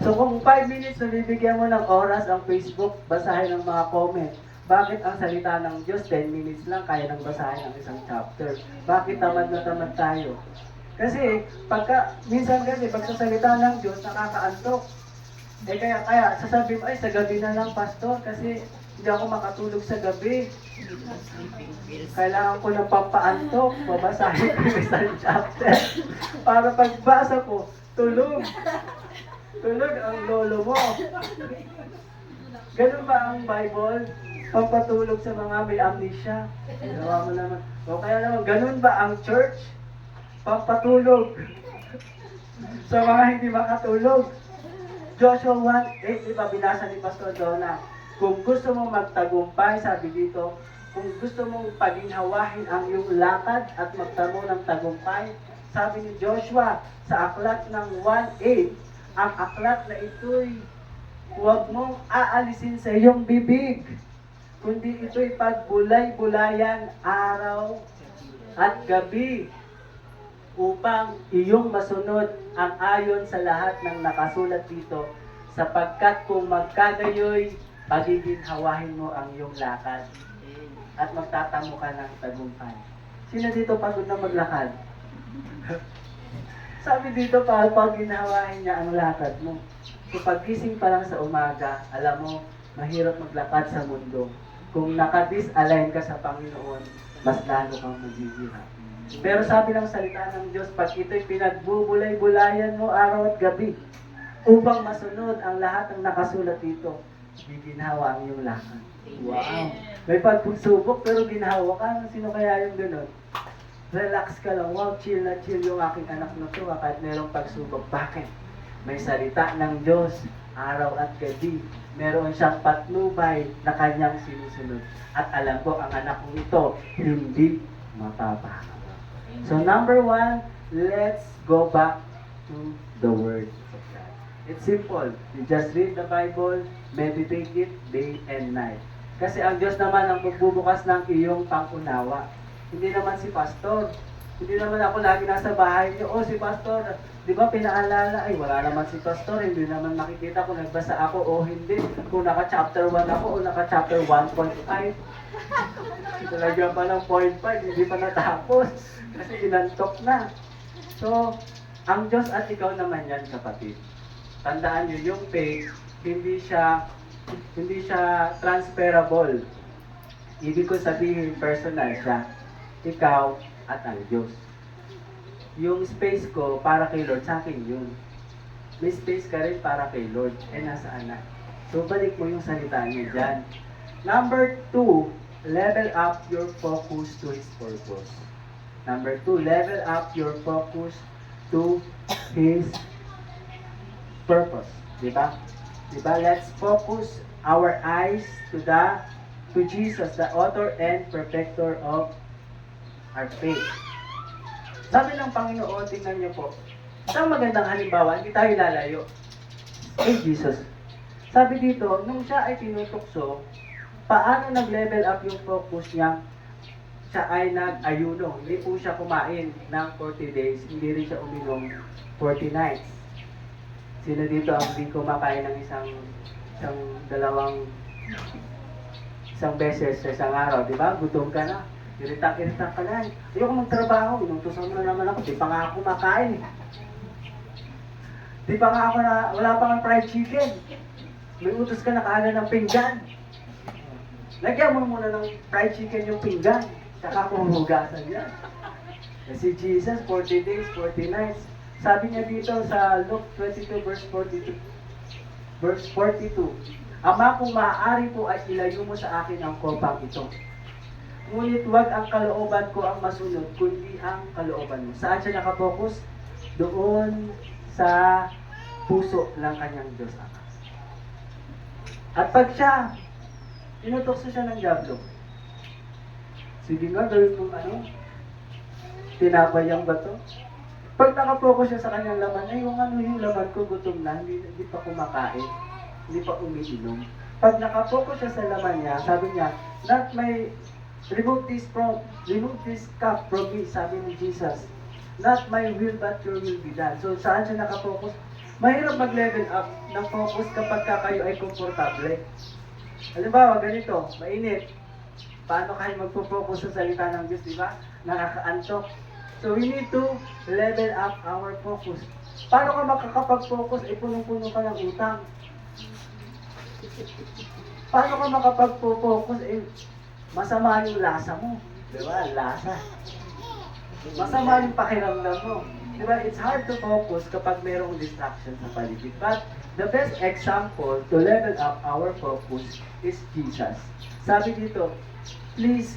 So kung 5 minutes na bibigyan mo ng oras ang Facebook, basahin ang mga comment. Bakit ang salita ng Diyos, 10 minutes lang, kaya nang basahin ang isang chapter? Bakit tamad na tamad tayo? Kasi, minsan kasi, pag sa salita ng Diyos, nakakaantok. Eh kaya, sasabihin mo, ay, sa gabi na lang, Pastor, kasi hindi ako makatulog sa gabi. Kailangan ko ng pampaantok, babasahin ko yung isang chapter. Para pagbasa ko, tulog. Tulog ang lolo mo. Ganun ba ang Bible? Pampatulog sa mga may amnesia. Ginawa mo naman. O kaya naman, ganun ba ang church? Pampatulog sa mga hindi makatulog. Joshua 1:8, di ba binasa ni Pastor Donna? Kung gusto mong magtagumpay, sabi dito, kung gusto mong paginhawahin ang iyong lakad at magtamo ng tagumpay, sabi ni Joshua sa aklat ng 1:8, ang aklat na ito'y huwag mong aalisin sa iyong bibig, kundi ito'y pagbulay-bulayan araw at gabi upang iyong masunod ang ayon sa lahat ng nakasulat dito, sapagkat kung magkagayoy, pagiginhawahin mo ang iyong lakad at magtatamo ka ng tagumpay. Sino dito pagod na maglakad? Sabi dito, pag ginawain niya ang lakad mo. So paggising pa lang sa umaga, alam mo, mahirap maglakad sa mundo. Kung naka-disalign ka sa Panginoon, mas lalo kang maghihirap. Pero sabi ng salita ng Diyos, pag ito'y pinagbubulay-bulayan mo araw at gabi, upang masunod ang lahat ng nakasulat dito, giginhawa ang iyong lakad. Wow! May pagsubok pero ginhawa ka. Sino kaya yung gano'n? Relax ka lang. Wow, chill na chill yung aking anak na to kahit merong pagsubok. Bakit? May salita ng Diyos araw at gabi. Meron siyang patnubay na kanyang sinusunod. At alam ko, ang anak kong ito, hindi mapapahamak. So number 1, let's go back to the Word of God. It's simple. You just read the Bible, meditate it day and night. Kasi ang Diyos naman ang magbubukas ng iyong pangunawa. Hindi naman si pastor. Hindi naman ako lagi nasa bahay niyo, oh si pastor, di ba pinaalala, ay wala naman si pastor, hindi naman makikita kung nagbasa ako o hindi, kung naka-chapter 1 ako o naka-chapter 1.5. Talaga pa ng 0.5, hindi pa natapos, kasi inantok na. So, ang Diyos at ikaw naman yan, kapatid. Tandaan niyo, yung faith, hindi siya transferable. Ibig ko sabihin, personal siya. Ikaw at ang Diyos. Yung space ko para kay Lord, sa akin yun. May space ka rin para kay Lord. Nasaan na? So, balik mo yung salita niyo dyan. Number 2, level up your focus to His purpose. Number 2, level up your focus to His purpose. Diba? Diba? Let's focus our eyes to Jesus, the author and perfecter of our faith. Sabi ng Panginoon, tingnan niyo po, isang magandang halimbawa, hindi tayo lalayo. Jesus. Sabi dito, nung siya ay tinutukso, paano nag-level up yung focus niya? Siya ay nag-ayuno. Hindi po siya kumain ng 40 days, hindi rin siya uminom 40 nights. Sino dito ang hindi kumakain ng isang beses sa isang araw, di ba? Gutom ka na. Irita ka na. Ayoko magtrabaho. Inutusan mo na naman ako. Di pa nga ako makain. Di pa nga ako wala pa nga fried chicken. May utos ka na kaagad ng pinggan. Lagyan mo muna ng fried chicken yung pinggan. Saka kung hugasan yan. Kasi Jesus, 40 days, 40 nights. Sabi niya dito sa Luke 22 verse 42. Verse 42. Ama, kung maaari po ay ilayo mo sa akin ang kopang ito. Ngunit wag ang kalooban ko ang masunod, kundi ang kalooban mo. Saan siya nakapokus? Doon sa puso ng kanyang Diyos Ama. At pag siya, tinutokso siya ng diablo. Sige nga, gawin mong tinapay ang bato. Pag nakapokus siya sa kanyang laman, ay yung laman ko, gutom na, hindi pa kumakain, hindi pa umiinom. Pag nakapokus siya sa laman niya, sabi niya, remove this cup from me, sabi ni Jesus. Not my will, but your will be done. So, saan siya nakapokus? Mahirap mag-level up ng focus kapag kayo ay komportable. Halimbawa, ganito, mainit. Paano kayo magpo-focus sa salita ng Diyos, di ba? Nakakaantok. So, we need to level up our focus. Paano ka makakapag-focus? Punong-puno ka ng utang. Paano ka makapag-focus? Masama yung lasa mo. Diba? Lasa. Masama yung pakiramdam mo. Diba? It's hard to focus kapag mayroong distraction sa paligid. But the best example to level up our focus is Jesus. Sabi dito, please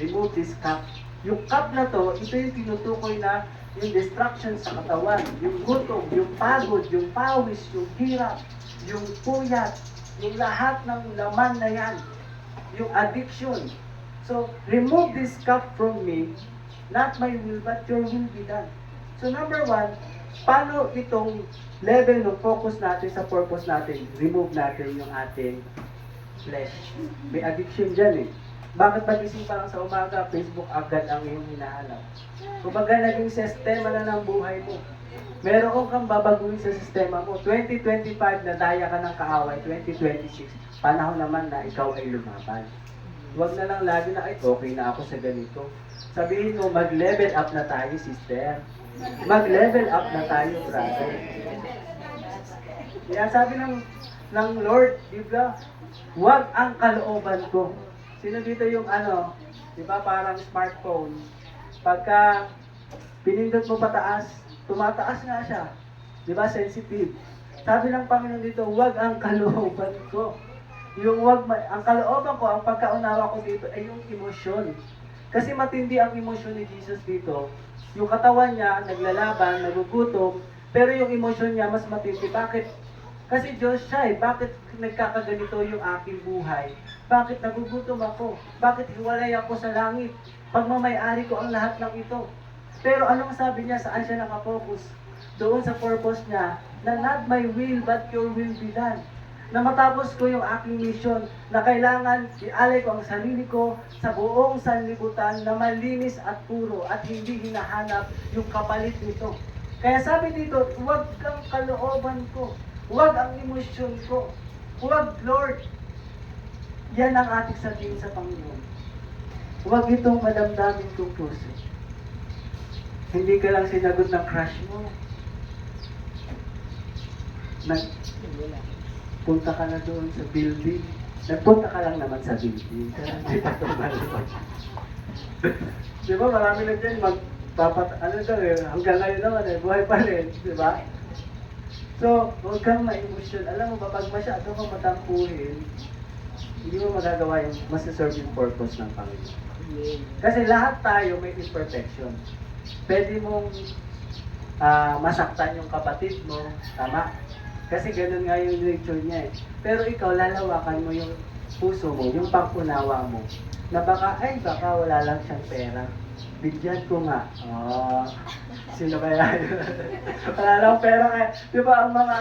remove this cup. Yung cup na to, ito yung tinutukoy na yung distraction sa katawan, yung gutom, yung pagod, yung pawis, yung hirap, yung puyat, yung lahat ng laman na yan. Yung addiction. So, remove this cup from me, not my will, but your will be done. So, number 1, paano itong level ng focus natin sa purpose natin? Remove natin yung ating flesh. May addiction dyan eh. Bakit pagising pa lang sa umaga, Facebook agad ang iyong hinahanap? Kumbaga naging sistema na ng buhay mo. Meron kang babaguhin sa sistema mo. 2025, nadaya ka ng kaaway. 2026, panahon naman na ikaw ay lumaban. Huwag na lang lagi na, ay okay na ako sa ganito. Sabihin mo, mag-level up na tayo, sister. Mag-level up na tayo, brother. Kaya sabi ng Lord, Biblia, huwag ang kalooban ko. Sino dito yung di ba parang smartphone? Pagka pinindot mo pataas, tumataas nga siya. Di ba sensitive? Sabi ng Panginoon dito, huwag ang kalooban ko. Ang kalooban ko, ang pagkaunawa ko dito ay yung emosyon. Kasi matindi ang emosyon ni Jesus dito. Yung katawan niya, naglalaban, nagugutom, pero yung emosyon niya mas matindi. Bakit? Kasi Diyos siya eh. Bakit nagkakaganito yung aking buhay? Bakit nagugutom ako? Bakit hiwalay ako sa langit? Pagmamayari ko ang lahat ng ito. Pero anong sabi niya? Saan siya nakafocus? Doon sa purpose niya, na not my will but your will be done. Na matapos ko yung aking mission, na kailangan ialay ko ang sarili ko sa buong sanlibutan na malinis at puro at hindi hinahanap yung kapalit nito. Kaya sabi dito, huwag kang kalooban ko, huwag ang emosyon ko, huwag Lord. Yan ang ating sabihin sa Panginoon. Huwag itong madamdamin kong puso. Hindi ka lang sinagot ng crush mo. Punta ka na doon sa building. Nagpunta ka lang naman sa building. Hindi pa tumalipad. Di ba, marami na dyan hanggang ngayon naman buhay pa rin. Di ba? So, huwag kang ma-emotion. Alam mo ba, pag masyado kang matampuhin, hindi mo magagawa yung masaserve yung purpose ng Panginoon. Kasi lahat tayo may imperfection. Pwede mong masaktan yung kapatid mo, tama? Kasi ganun nga yung nature niya eh. Pero ikaw, lalawakan mo yung puso mo, yung pang-unawa mo, na baka wala lang siyang pera. Bigyan ko nga. Oh, sino kaya yun? Wala lang pera kaya. Di ba ang mga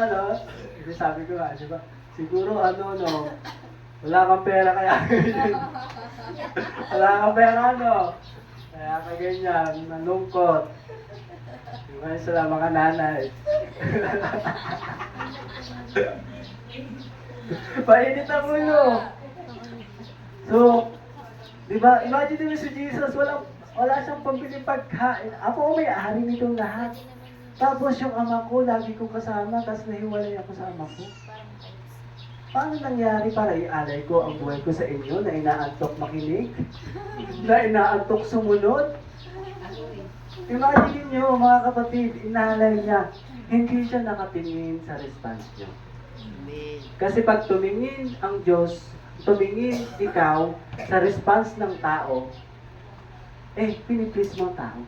sabi ko nga, di ba? Siguro wala kang pera kaya. Wala kang pera kaya ka ganyan, nalungkot. Ngayon sila mga nanay. Painit ang ulo. So, di ba, imagine mo si Jesus, wala siyang pambiling pagkain. Ako may-ari nitong lahat. Tapos yung ama ko, lagi ko kasama, tapos nahiwalay ako sa ama ko. Paano nangyari para ialay ko ang buhay ko sa inyo na inaantok makinig? Na inaantok sumunod? Imagine nyo, mga kapatid, inalay niya. Hindi siya nakatingin sa response niyo. Kasi pag tumingin ang Diyos, tumingin ikaw sa response ng tao, piniplease mo ang tao.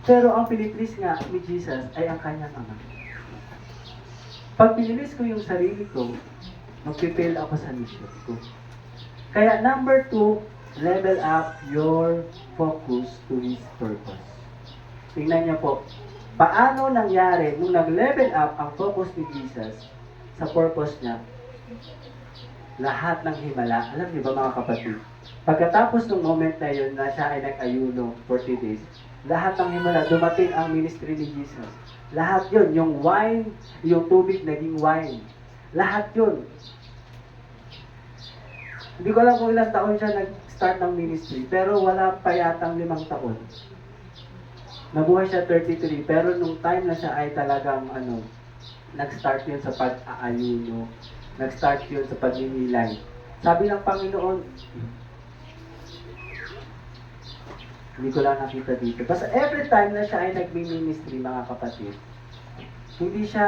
Pero ang piniplease nga ni Jesus ay ang kanyang ama. Pag pinilis ko yung sarili ko, mag-fail ako sa mission ko. Kaya number 2, level up your focus to His purpose. Tingnan niyo po, paano nangyari nung nag-level up ang focus ni Jesus sa purpose niya? Lahat ng himala, alam niyo ba mga kapatid, pagkatapos ng moment na yun na siya ay nag-ayuno 40 days, lahat ng himala, dumating ang ministry ni Jesus. Lahat yun, yung wine, yung tubig naging wine. Lahat yun. Hindi ko alam kung ilang taon siya nag-start ng ministry, pero wala pa yatang 5 taon. Nabuhay siya 33, pero nung time na siya ay talagang nag-start yun sa pag-aayuno, nag-start yun sa pagninilay. Sabi ng Panginoon, hindi ko lang nakita dito. Basta every time na siya ay nag-ministry, mga kapatid, hindi siya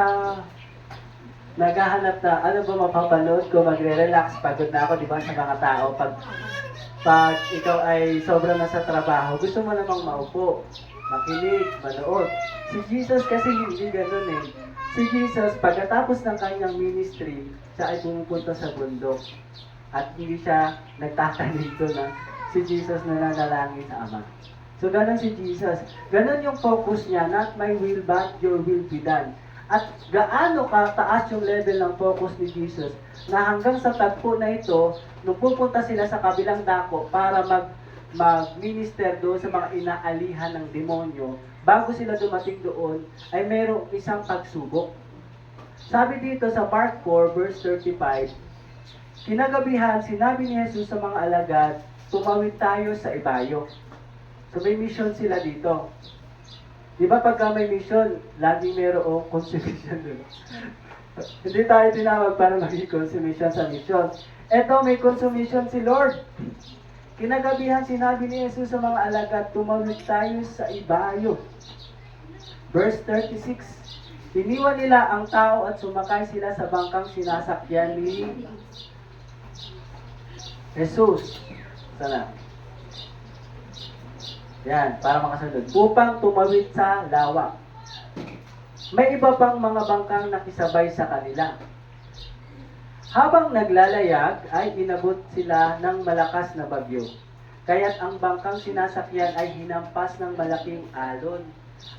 naghahanap na, ano ba mapapanood ko, magre-relax, pagod na ako, di ba, sa mga tao. Pag ikaw ay sobrang nasa trabaho, gusto mo namang maupo, makinig, manood. Si Jesus kasi hindi ganun eh. Si Jesus, pagkatapos ng kanyang ministry, siya ay pumupunta sa bundok. At hindi siya nagtatanim doon na si Jesus na nanalangin sa Ama. So, ganun si Jesus. Ganun yung focus niya, not my will, but your will be done. At gaano kataas yung level ng focus ni Jesus na hanggang sa tagpo na ito, nung pupunta sila sa kabilang dako para mag-minister doon sa mga inaalihan ng demonyo, bago sila dumating doon, ay mayroong isang pagsubok. Sabi dito sa Mark 4, verse 35, kinagabihan, sinabi ni Jesus sa mga alagad, tumawid tayo sa ibayo. So may mission sila dito. Di ba pagka may mission, laging mayroong consummation doon. Hindi tayo tinawag para maging consummation sa mission. Eto, may consummation si Lord. Kinagabihan, sinabi ni Jesus sa mga alagad, tumawid tayo sa ibayo. Verse 36, iniwan nila ang tao at sumakay sila sa bangkang sinasakyan ni Jesus. Sana. Yan, para makasunod. Upang tumawid sa lawak. May iba pang mga bangkang nakisabay sa kanila. Habang naglalayag ay inabot sila ng malakas na bagyo. Kaya't ang bangkang sinasakyan ay hinampas ng malaking alon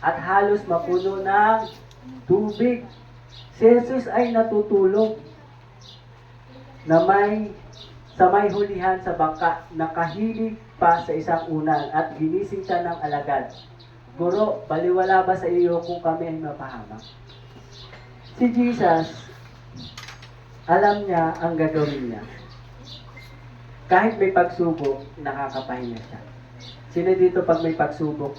at halos mapuno ng tubig. Si Jesus ay natutulog na sa may hulihan sa bangka, nakahilig pa sa isang unan at ginising siya ng alagad. Guro, baliwala ba sa iyo kung kami ay mapahamak? Si Jesus, alam niya ang gagawin niya. Kahit may pagsubok, nakakapahinga siya. Sino dito pag may pagsubok,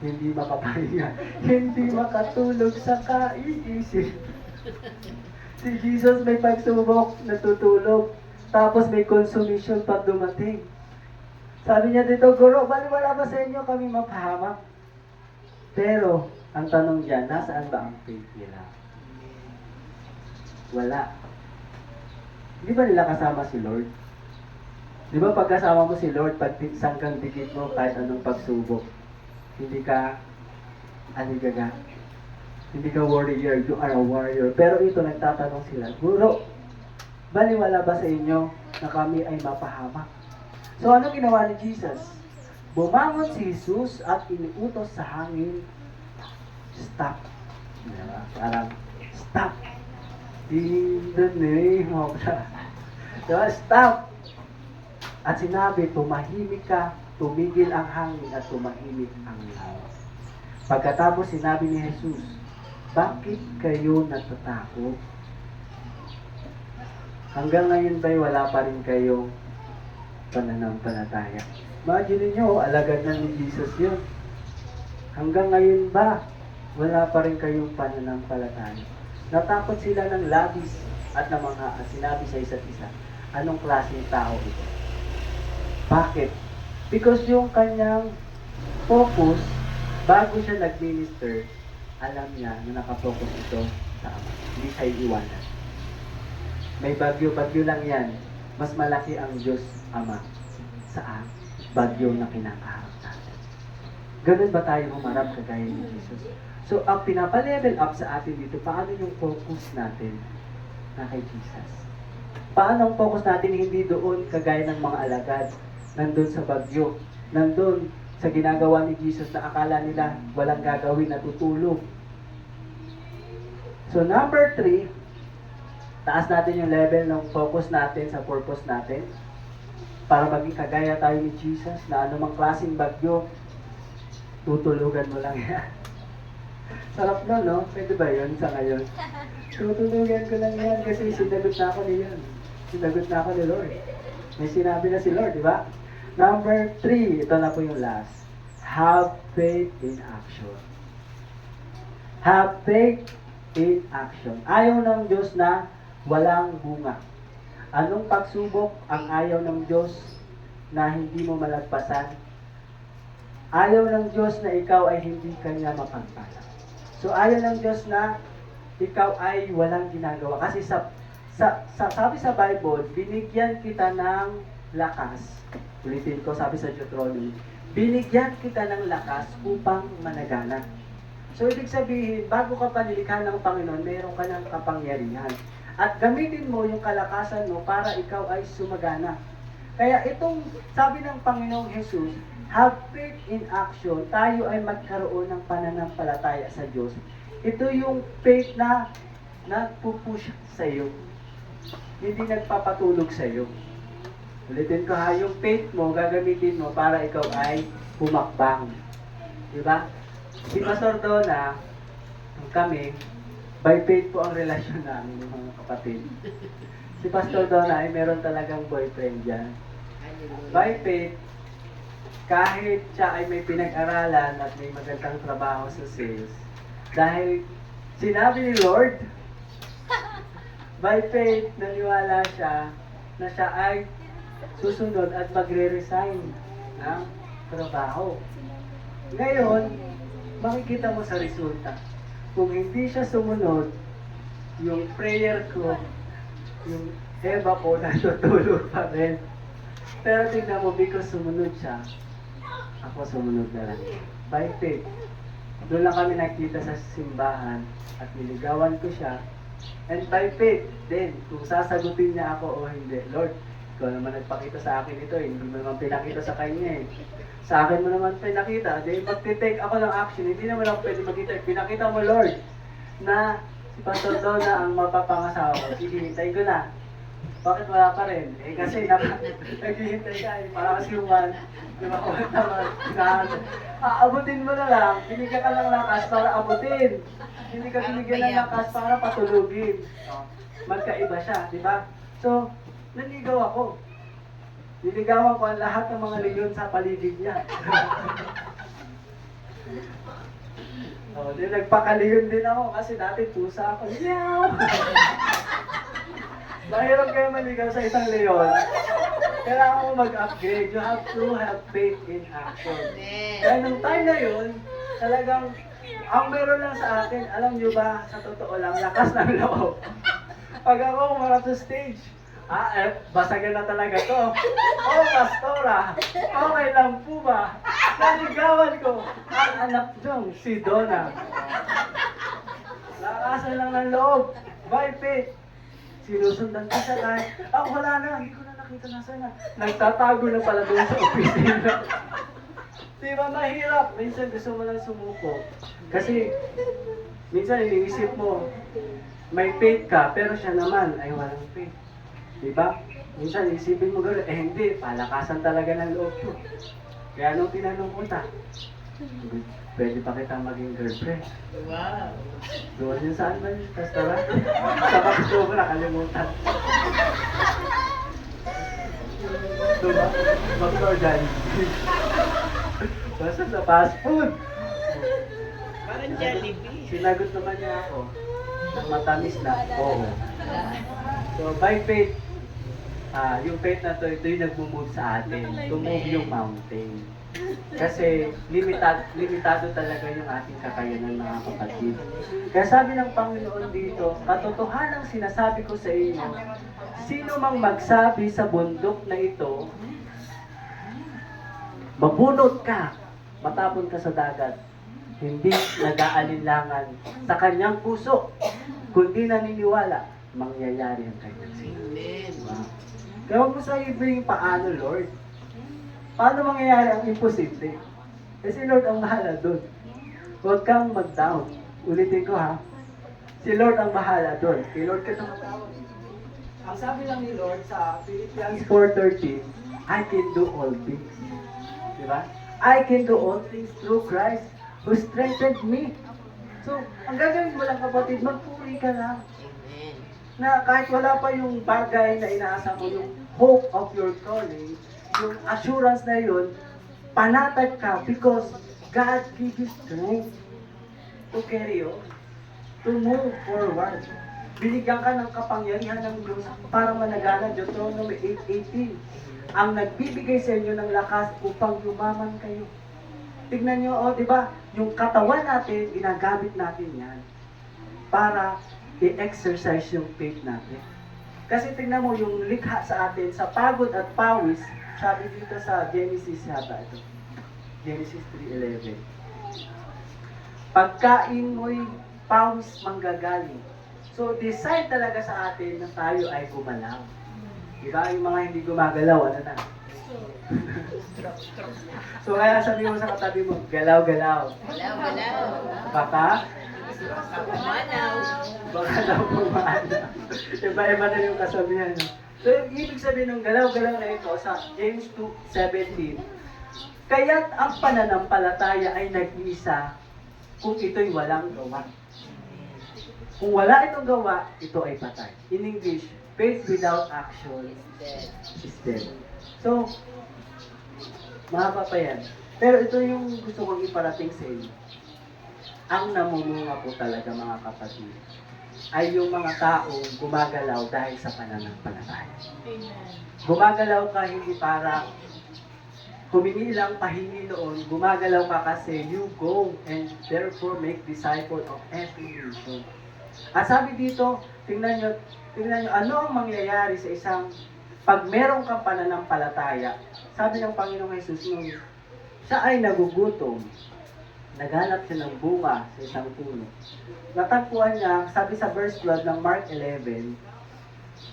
hindi makapahinga, hindi makatulog sa kaiisip? Si Jesus may pagsubok, natutulog, tapos may consummation pag dumating. Sabi niya dito, Guro, baliwala ba sa inyo kami mapahamak? Pero, ang tanong dyan, nasaan ba ang faith nila? Wala. Di ba nila kasama si Lord? Di ba pagkasama mo si Lord, pag sanggang dikit mo kahit anong pagsubok, hindi ka aligaga, hindi ka warrior, you are a warrior. Pero ito, nagtatanong sila, Guro, baliwala ba sa inyo na kami ay mapahamak? So ano ginawa ni Jesus? Bumangon si Jesus at iniutos sa hangin, stop. Diba? Parang, stop. In the name of God. Diba? Stop. At sinabi, tumahimik ka, tumigil ang hangin at tumahimik ang lawas. Pagkatapos sinabi ni Jesus, bakit kayo natatakot? Hanggang ngayon ba'y wala pa rin kayong pananampalataya? Imagine niyo, alagad na ni Jesus yun. Hanggang ngayon ba, wala pa rin kayong pananampalataya? Natakot sila ng labis at ng mga sinabi sa isa't isa, anong klaseng tao ito? Bakit? Because yung kanyang focus, bago siya nag-minister, alam niya na nakafocus ito sa Ama. Hindi siya iiwanan. May bagyo-bagyo lang yan. Mas malaki ang Diyos Ama sa bagyo na kinakaharap natin. Ganun ba tayo humarap kagaya ni Jesus? So, ang pinapalevel up sa atin dito, paano yung focus natin na kay Jesus? Paano ang focus natin hindi doon kagaya ng mga alagad, nandun sa bagyo, nandun sa ginagawa ni Jesus na akala nila walang gagawin, natutulog. So, number 3, taas natin yung level ng focus natin sa purpose natin para maging kagaya tayo ni Jesus na anumang klaseng bagyo, tutulugan mo lang yan. Sarap na, no? Pwede ba yun sa ngayon? Tutulugan ko lang yan kasi sinagot na ako ni yan. Sinagot na ako ni Lord. May sinabi na si Lord, di ba? Number 3, ito na po yung last. Have faith in action. Have faith in action. Ayaw ng Diyos na walang bunga. Anong pagsubok ang ayaw ng Diyos na hindi mo malagpasan? Ayaw ng Diyos na ikaw ay hindi Kanya mapagpala. So ayaw ng Diyos na ikaw ay walang ginagawa. Kasi sabi sa Bible, binigyan kita ng lakas. Ulitin ko, sabi sa Deuteronomy, binigyan kita ng lakas upang managana. So ibig sabihin, bago ka pa nilikha ng Panginoon, mayroon ka ng kapangyarihan. At gamitin mo yung kalakasan mo para ikaw ay sumagana. Kaya itong sabi ng Panginoong Jesus, have faith in action, tayo ay magkaroon ng pananampalataya sa Diyos. Ito yung faith na nagpupush sa iyo. Hindi nagpapatulog sa iyo. Ulitin ko ha, yung faith mo, gagamitin mo para ikaw ay humakbang. Diba? Si Pastor Donna, kami, by faith po ang relasyon namin ng mga kapatid. Si Pastor Donna ay meron talagang boyfriend dyan. By faith, kahit siya ay may pinag-aralan at may magandang trabaho sa sales, dahil sinabi ni Lord, by faith, naniwala siya na siya ay susunod at magre-resign ng trabaho. Ngayon, makikita mo sa resulta. Kung hindi siya sumunod, yung prayer ko, yung Eva ko, natutulog pa rin. Pero tignan mo, because sumunod siya, ako sumunod na lang. By faith. Doon lang kami nakita sa simbahan at niligawan ko siya. And by faith din, kung sasagutin niya ako o hindi, Lord, ikaw naman nagpakita sa akin ito, hindi mo naman pinakita sa kanya eh. Sa akin mo naman pinakita, di magtitake ako ng action, hindi naman ako pwede magkita. Pinakita mo, Lord, na si Pastor Donna ang mapapangasawa ko. Sige, hintay ko na. Bakit wala pa rin? Eh kasi naghihintay ka eh, para kasi Juan, di ba ko naman, aabutin mo na lang, binigyan ka ng lakas para abutin. Hindi ka binigyan ng lakas para patulugin. Oh, magkaiba siya, di ba? So, naligaw ako. Niligawan ko ang lahat ng mga leyon sa paligid niya. Oh, di nagpakaliyon din ako kasi dati pusa ako. Meow! Mahirap kayo maligaw sa isang leon. Kailangan mo mag-upgrade. You have to have faith in action. Kaya nung time na yun, talagang, ang meron lang sa akin, alam nyo ba, sa totoo lang, lakas ng loob. Pag ako umarap sa stage, basagan na talaga to. Oh, pastora, okay lang po ba? Naligawan ko ang anak niyong si Donna. Lakasan lang ng loob. By faith. Sinusundan ko siya tayo. Wala na, hindi ko na nakita na sana. Nagtatago na pala doon sa opisina. Di ba mahirap? Minsan gusto mo lang sumuko. Kasi, minsan iniisip mo, may faith ka, pero siya naman ay walang faith. Di ba? Minsan isipin mo gano'n, hindi, palakasan talaga ng loob ko. Kaya nung tinanong ko ta, pwede pa kita maging girlfriend. Wow. Doon yun saan ba yung restaurant? Sa bakso ko nakalimutan. Diba? Mag-organ. Basta sa fast food. Parang Jollibee. Sinagot naman niya ako ng matamis na oo. So by faith, yung faith na to, ito yung nagmumove sa atin. To move yung mountain. Kasi limitado talaga yung ating kakayanan, mga kapatid. Kaya sabi ng Panginoon dito, katotohanang sinasabi ko sa inyo, sino mang magsabi sa bundok na ito, mabunot ka, matapon ka sa dagat, hindi nag-aalinlangan sa kanyang puso, kundi naniniwala, mangyayari ang kanyang sinabi. Wow. Kaya huwag mo sa ibig paano, Lord. Paano mangyayari ang imposible? Kasi Lord ang bahala doon. Huwag kang mag-down. Ulitin ko ha. Si Lord ang bahala doon. Kay Lord ka tumatawag. Ang sabi lang ni Lord sa Philippians 4:13, I can do all things. Diba? I can do all things through Christ who strengthened me. So, ang gagawin mo lang kapatid, magpuri ka lang. Na kahit wala pa yung bagay na inaasa mo, yung hope of your calling, yung assurance na yun, panatag ka because God gives you strength to carry on, to move forward. Binigyan ka ng kapangyarihan ng Diyos para managana. Deuteronomy 8:18. Ang nagbibigay sa inyo ng lakas upang yumaman kayo. Tignan nyo, di ba? Yung katawan natin, ginagamit natin yan para i-exercise yung faith natin. Kasi tignan mo, yung likha sa atin, sa pagod at pawis, sabi dito sa Genesis yata ito. Genesis 3:11. Pagkain mo'y pawis manggagaling. So, design talaga sa atin na tayo ay gumalaw. Diba? Yung mga hindi gumagalaw, ano na? So, kaya sabi mo sa katabi mo, galaw-galaw. Galaw-galaw. Baka? Pumanaw. Baka daw pumanaw. Iba-iba na yung kasabihan. So, yung ibig sabihin ng galaw-galaw na ito sa James 2:17, kaya't ang pananampalataya ay nag-iisa kung ito'y walang gawa. Kung wala itong gawa, ito ay patay. In English, faith without action is dead. So, mahaba pa yan. Pero ito yung gusto kong iparating sa inyo. Ang namumunga po talaga, mga kapatid, ay yung mga taong gumagalaw dahil sa pananampalataya. Gumagalaw ka hindi para humingi lang, pahingi noon. Gumagalaw ka kasi you go and therefore make disciple of every nation. At sabi dito, tingnan nyo, ano ang mangyayari sa isang pag meron kang pananampalataya. Sabi ng Panginoong Jesus nung siya ay nagugutom, naghanap siya ng bunga sa isang puno. Natagpuan niya, sabi sa verse 12 ng Mark 11,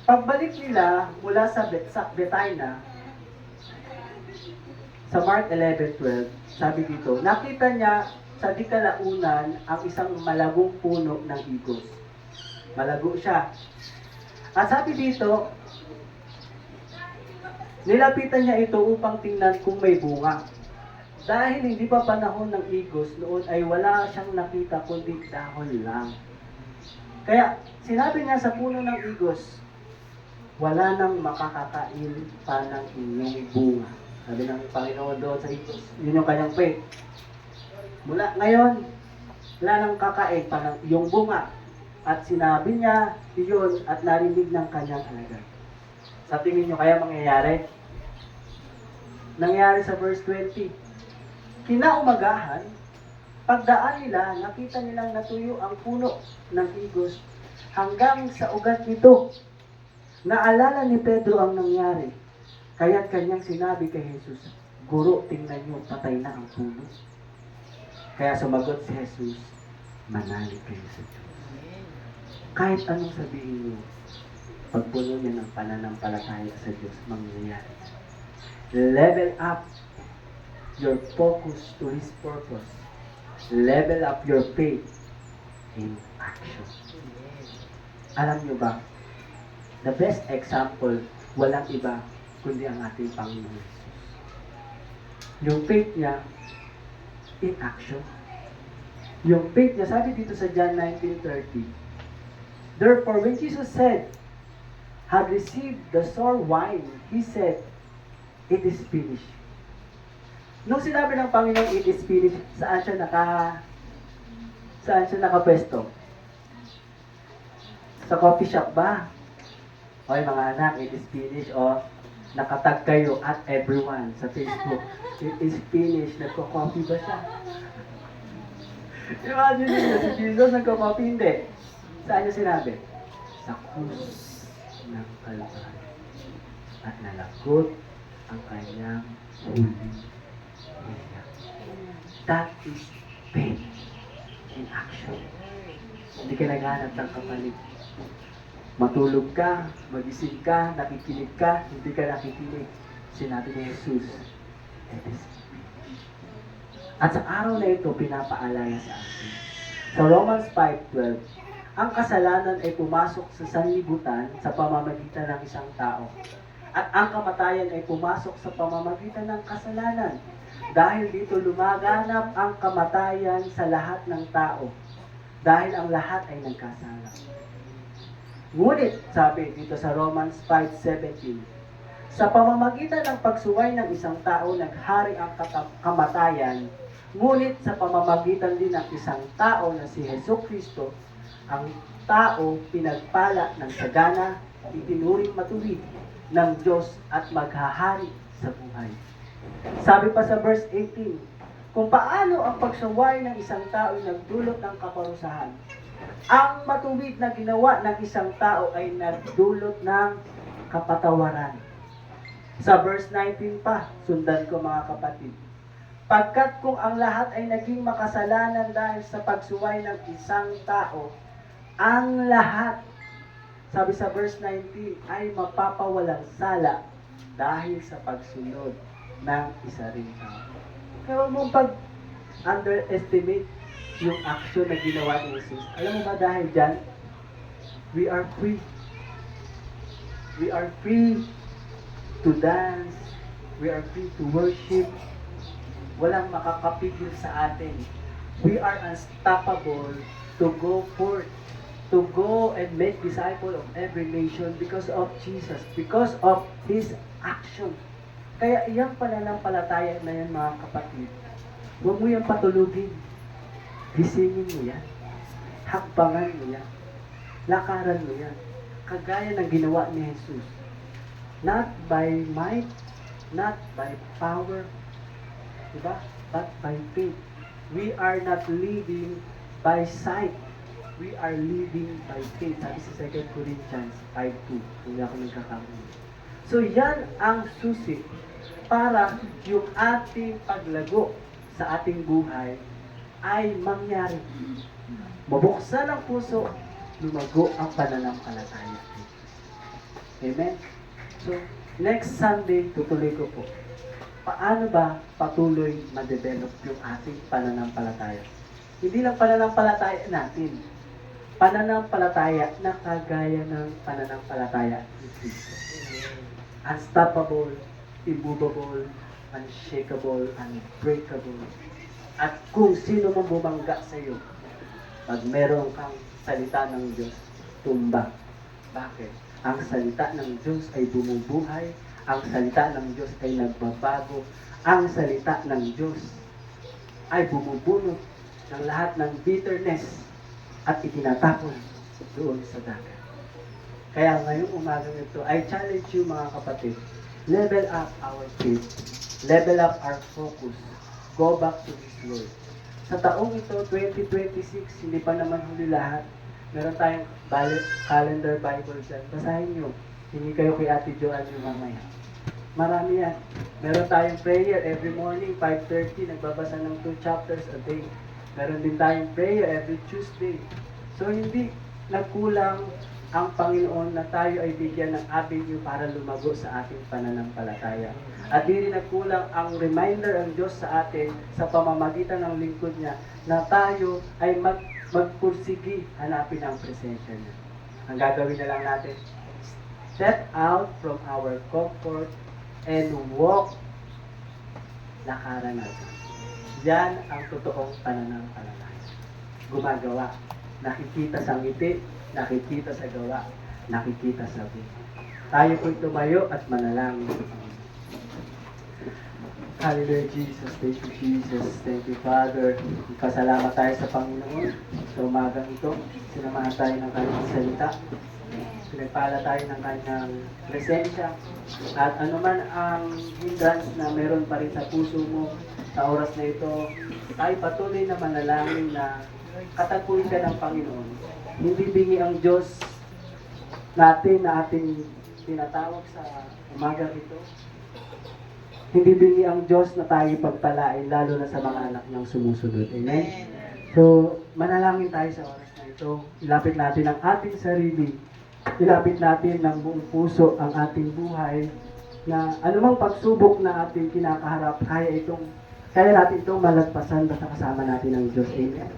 pagbalik nila mula sa Bethsaida, sa Mark 11:12, sabi dito, nakita niya sa di kalaunan ang isang malagong puno ng igos. Malago siya. At sabi dito, nilapitan niya ito upang tingnan kung may bunga. Dahil hindi pa panahon ng igos, noon ay wala siyang nakita kundi dahon lang. Kaya sinabi niya sa puno ng igos, wala nang makakakain pa ng inyong bunga. Sabi ng Panginoon doon sa igos, yun yung kanyang faith. Mula ngayon, wala nang kakain pa ng iyong bunga. At sinabi niya iyon at narinig ng kanyang alagad. Sa tingin niyo kaya mangyayari? Nangyari sa verse 20. Kinaumagahan, pagdaan nila, nakita nilang natuyo ang puno ng igos hanggang sa ugat nito. Naalala ni Pedro ang nangyari. Kaya't kanyang sinabi kay Jesus, Guro, tingnan niyo, patay na ang puno. Kaya sumagot si Jesus, manalig kayo sa Diyos. Kahit anong sabihin niyo, pagpuno niyo ng pananampalataya sa Diyos, mangyayari. Level up your focus to His purpose. Level up your faith in action. Alam niyo ba, the best example, walang iba, kundi ang ating Panginoon Jesus. Yung faith niya, in action. Yung faith niya, sabi dito sa John 19:30, therefore, when Jesus had received the sour wine, He said, it is finished. Nung sinabi ng Panginoon, it is finished, saan siya nakapwesto? Sa coffee shop ba? Oy mga anak, it is finished, o nakatag kayo at everyone sa Facebook. It is finished. Nagko-coffee ba siya? Imagine nyo, si Jesus nagko-coffee, hindi. Saan niya sinabi? Sa krus ng Kalbaryo. At nalagot ang kanyang huling hininga. That is faith in action. Hindi ka naghanap ng kapalit. Matulog ka, magising ka, nakikinig ka, hindi ka nakikinig. Sinabi ni Jesus, it is finished. At sa araw na ito, pinapaalala sa atin. Sa Romans 5:12, ang kasalanan ay pumasok sa sanlibutan sa pamamagitan ng isang tao. At ang kamatayan ay pumasok sa pamamagitan ng kasalanan. Dahil dito lumaganap ang kamatayan sa lahat ng tao. Dahil ang lahat ay nagkasala. Ngunit, sabi dito sa Romans 5:17, sa pamamagitan ng pagsuway ng isang tao, naghari ang kamatayan, ngunit sa pamamagitan din ng isang tao na si Jesucristo, ang tao pinagpala ng sagana, itinuring matuwid ng Diyos at maghahari sa buhay. Sabi pa sa verse 18, kung paano ang pagsuway ng isang tao ay nagdulot ng kaparusahan, ang matuwid na ginawa ng isang tao ay nagdulot ng kapatawaran. Sa verse 19 pa, sundan ko mga kapatid. Pagkat kung ang lahat ay naging makasalanan dahil sa pagsuway ng isang tao, ang lahat, sabi sa verse 19, ay mapapawalang sala dahil sa pagsunod ng isa ring tao. Kaya huwag mong pag-underestimate yung action na ginawa ni Jesus. Alam mo ba dahil dyan, we are free. We are free to dance. We are free to worship. Walang makakapigil sa atin. We are unstoppable to go forth, to go and make disciple of every nation because of Jesus, because of His action. Kaya iyang pananampalataya na yan mga kapatid. Huwag mo yung patulugin. Gisingin mo yan. Hakbangan mo yan. Lakaran mo yan. Kagaya ng ginawa ni Jesus. Not by might, not by power, diba? But by faith. We are not living by sight. We are living by faith. Sabi sa 2 Corinthians 5:2. Kung ako nagkakamali. So yan ang susi para yung ating paglago sa ating buhay ay mangyari. Mabuksan ang puso, lumago ang pananampalataya. Amen? So, next Sunday, tutuloy ko po. Paano ba patuloy ma-develop yung ating pananampalataya? Hindi lang pananampalataya natin. Pananampalataya na kagaya ng pananampalataya ni Kristo. Unstoppable, immovable, unshakable, unbreakable. At kung sino man bumangga sa iyo, pag meron kang salita ng Diyos, tumba. Bakit? Ang salita ng Diyos ay bumubuhay, ang salita ng Diyos ay nagbabago, ang salita ng Diyos ay bumubunot ng lahat ng bitterness at itinatapon doon sa dagat. Kaya ngayong umaga nito, I challenge you mga kapatid, level up our faith, level up our focus, go back to His Word. Sa taong ito, 2026, hindi pa naman huli lahat. Meron tayong calendar Bible dyan. Basahin nyo. Hingi kayo kay Ate Joanne yung mamaya. Marami yan. Meron tayong prayer every morning, 5:30, nagbabasa ng 2 chapters a day. Meron din tayong prayer every Tuesday. So, hindi nagkulang ang Panginoon na tayo ay bigyan ng avenue para lumago sa ating pananampalataya. At di rin nagkulang ang reminder ang Diyos sa atin sa pamamagitan ng lingkod niya na tayo ay magpursigi hanapin ang presensya niya. Ang gagawin na lang natin, step out from our comfort and walk lakaran natin. Yan ang totoong pananampalataya. Gumagawa. Nakikita sa ngiti, nakikita sa gawa, nakikita sa buhay. Tayo po'y tumayo at manalangin. Hallelujah, Jesus. Thank you, Jesus. Thank you, Father. Pasalamat tayo sa Panginoon. Sa umagang ito, sinamahan tayo ng kanyang salita. Pinagpala tayo ng kanyang presensya. At anuman ang hindrance na meron pa rin sa puso mo sa oras na ito, ay patuloy na manalangin na katagpuin ka ng Panginoon. Hindi bingi ang Diyos natin na ating tinatawag sa umagang ito. Hindi bingi ang Diyos na tayo pagpalain, lalo na sa mga anak ng sumusunod. Amen? So, manalangin tayo sa oras na ito. Ilapit natin ang ating sarili. Ilapit natin ng buong puso ang ating buhay na anumang pagsubok na ating kinakaharap, kaya natin itong malagpasan basta kasama natin ang Diyos. Amen?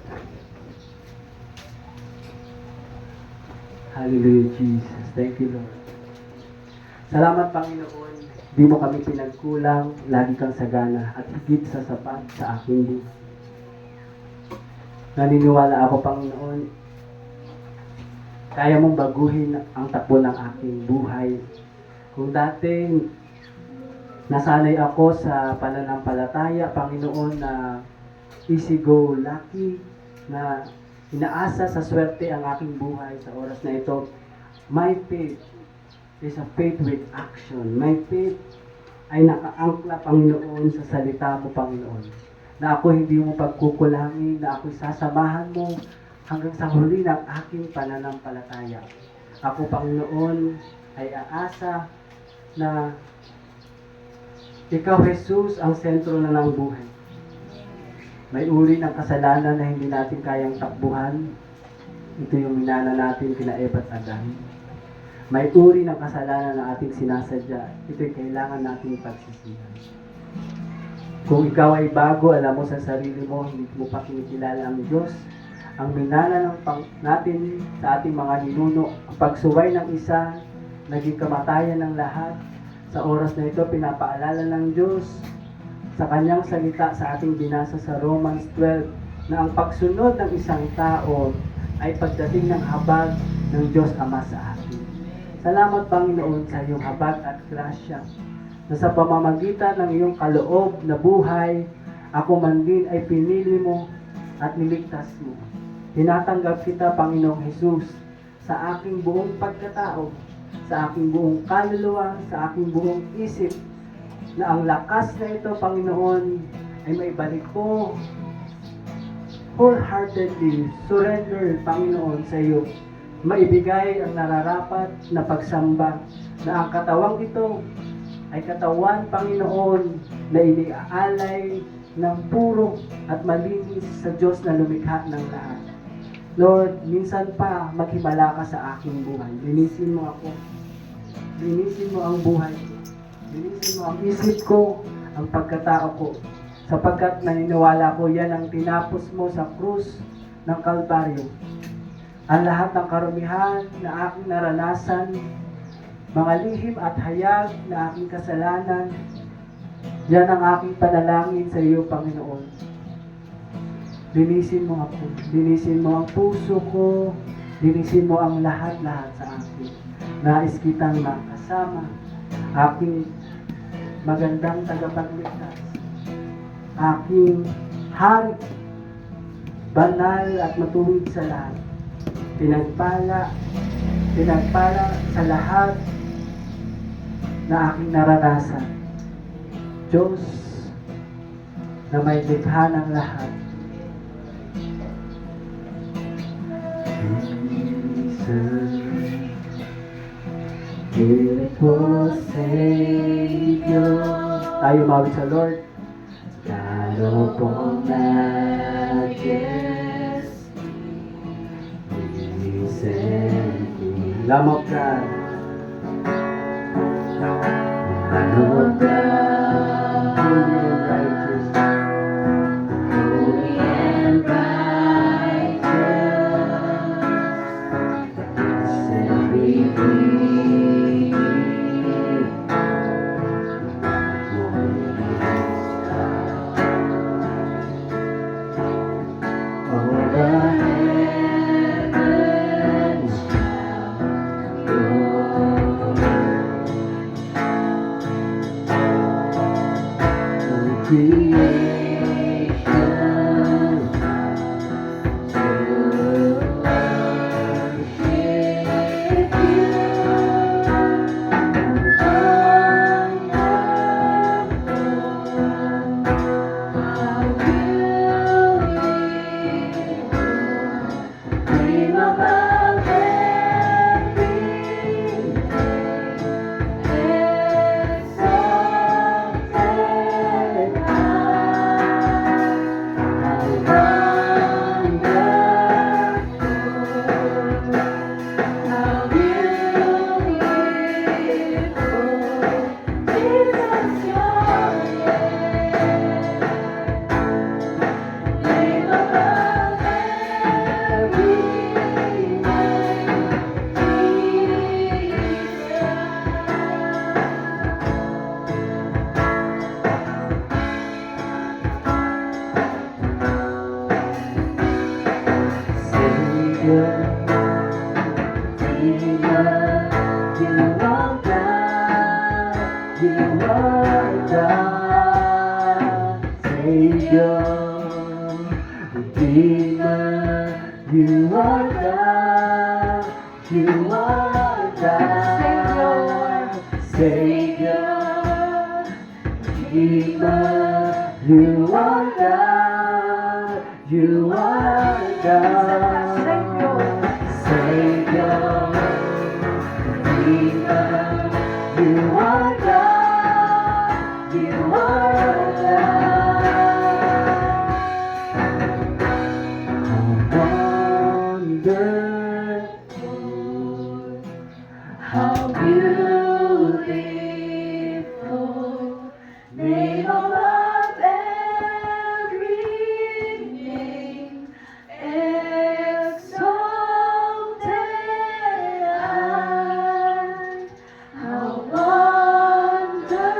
Hallelujah, Jesus. Thank you, Lord. Salamat, Panginoon. Di mo kami pinagkulang, lagi kang sagana at higit sa sapat sa aking buhay. Naniniwala ako, Panginoon, kaya mong baguhin ang takbo ng aking buhay. Kung dati nasanay ako sa pananampalataya, Panginoon, na easy go, lucky, na inaasa sa swerte ang aking buhay sa oras na ito, my faith is a faith with action. My faith ay nakaangkla, Panginoon, sa salita mo, Panginoon. Na ako hindi mo pagkukulangin, na ako'y sasamahan mo hanggang sa huli ng aking pananampalataya. Ako, Panginoon, ay aasa na Ikaw, Jesus, ang sentro na ng buhay. May uri ng kasalanan na hindi natin kayang takbuhan. Ito yung minana natin kina Eva at Adan. May uri ng kasalanan na ating sinasadya. Ito'y kailangan nating pagsisihan. Kung ikaw ay bago, alam mo sa sarili mo, hindi mo pa kinikilala ang Diyos. Ang minana natin sa ating mga ninuno, ang pagsuway ng isa, naging kamatayan ng lahat. Sa oras na ito, pinapaalala ng Diyos sa kanyang salita sa ating binasa sa Romans 12 na ang pagsunod ng isang tao ay pagdating ng habag ng Diyos Ama sa atin. Salamat, Panginoon, sa iyong habag at grasya na sa pamamagitan ng iyong kaloob na buhay, ako man din ay pinili mo at niligtas mo. Tinatanggap kita, Panginoong Jesus, sa aking buong pagkatao, sa aking buong kaluluwa, sa aking buong isip, na ang lakas na ito, Panginoon, ay maibalik ko wholeheartedly, surrender, Panginoon, sa iyo. Maibigay ang nararapat na pagsamba, na ang katawang ito ay katawan, Panginoon, na iniaalay ng puro at malinis sa Diyos na lumikha ng lahat. Lord, minsan pa maghimala ka sa aking buhay. Linisin mo ako. Linisin mo ang buhay ko. Linisin mo ang isip ko, ang pagkatao ko. Sapagkat naniniwala ko yan ang tinapos mo sa krus ng Kalbaryo. Ang lahat ng karumihan na aking naranasan, mga lihim at hayag na aking kasalanan, yan ang aking panalangin sa iyo, Panginoon. Linisin mo ako. Linisin mo ang puso ko. Linisin mo ang lahat-lahat sa akin. Nais kitang makasama. Aking magandang tagapagligtas. Aking hari. Banal at matuwid sa lahat. Pinagpala sa lahat na aking naranasan. Diyos na may likha ng lahat. Jesus, beautiful Savior. Tayo mawit sa Lord. God of all majesty, Lamb of God, Lamb of God, holy and righteous, holy and righteous, set me free. All the heavens creation to worship you. How beautiful, dream above everything, exalted Savior, you are God, you are God. Savior, Redeemer, you are God, you are God. Savior, Redeemer, you are God, you are God. Savior, Redeemer, you are God, you are God. How wonderful, how beautiful, name above every name, exalted high. How wonderful,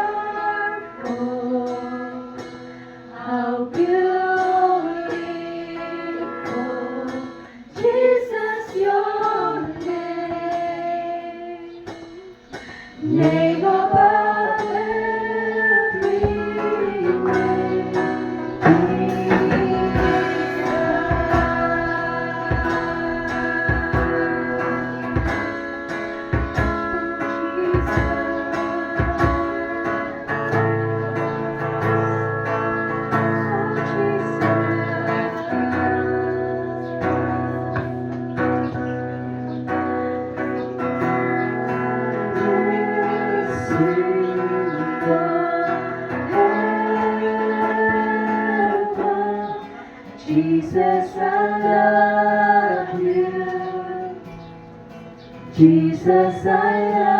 how beautiful, Jesus, your name above every Jesus, I love you. Jesus, I love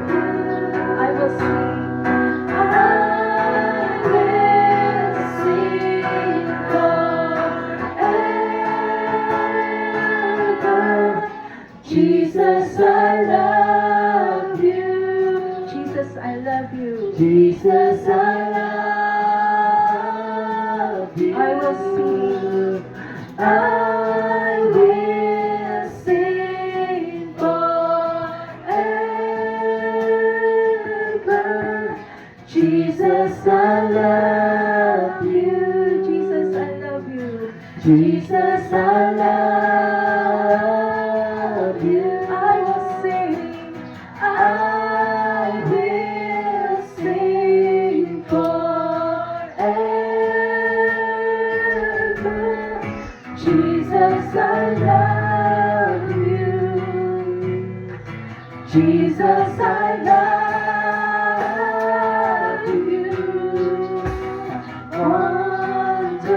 you. I will sing. I will sing forever. Jesus, I love you. Jesus, I love you. Jesus, I love you. I will sing. I will sing forever. Jesus, I love you. Jesus, I love you. Jesus, I love you. I will sing. I will sing forever. Jesus, I love you. Jesus, I love you. Wonderful,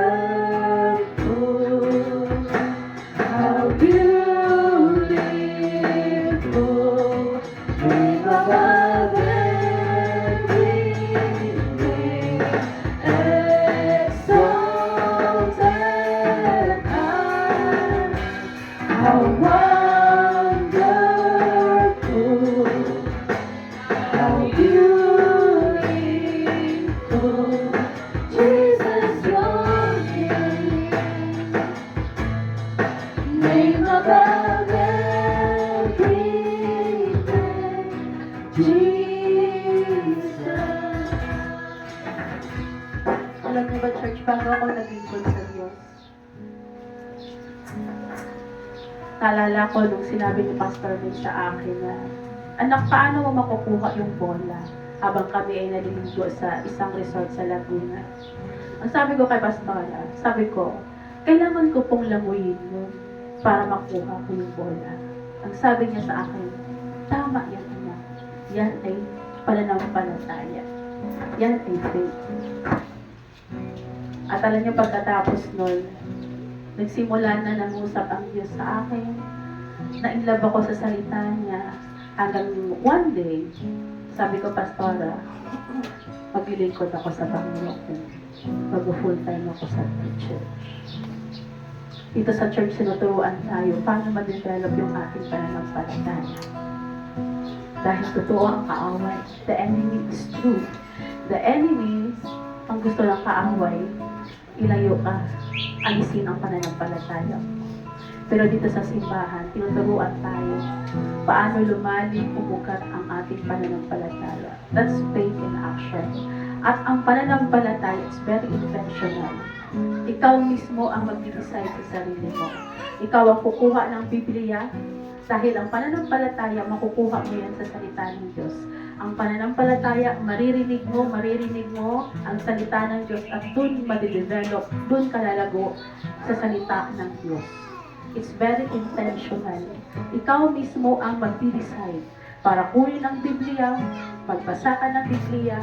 how beautiful, name above everything, exalted high. How wonderful, how beautiful, Jesus, your name above everything, Jesus. Alam niyo ba, church, bago ako naglingkod sa Diyos, naalala ko nung sinabi ni Pastor Vin sa akin na, anak, paano mo makukuha yung bola habang kami ay naliligo sa isang resort sa Laguna? Ang sabi ko kay Pastora, sabi ko, kailangan ko pong lamuyin yun para makuha ko yung bola. Ang sabi niya sa akin, tama yan, anak. Yan ay pananampalataya. Yan ay faith. At alam niyo, pagkatapos nun, nagsimula na nangusap ang Diyos sa akin. Nainlove ako sa salita niya. Hanggang one day, sabi ko, Pastora, maglilingkod ako sa Panginoon. Mag-full time ako sa church. Dito sa church, sinuturuan tayo paano ma-develop yung ating pananampalataya. Dahil totoo ang kaaway. The enemy is true. The enemy, ang gusto ng kaaway, ilayo ka, alisin ang pananampalataya. Pero dito sa simbahan, tinuturuan tayo paano lumalim, umugat ang ating pananampalataya. That's faith in action. At ang pananampalataya is very intentional. Ikaw mismo ang mag-decide sa sarili mo. Ikaw ang kukuha ng Biblia dahil ang pananampalataya, makukuha mo yan sa salita ng Diyos. Ang pananampalataya, maririnig mo ang salita ng Diyos at dun madidevelop, dun kalalago sa salita ng Diyos. It's very intentional. Ikaw mismo ang mag-decide para kunin ang Biblia, magbasa ka ng Biblia,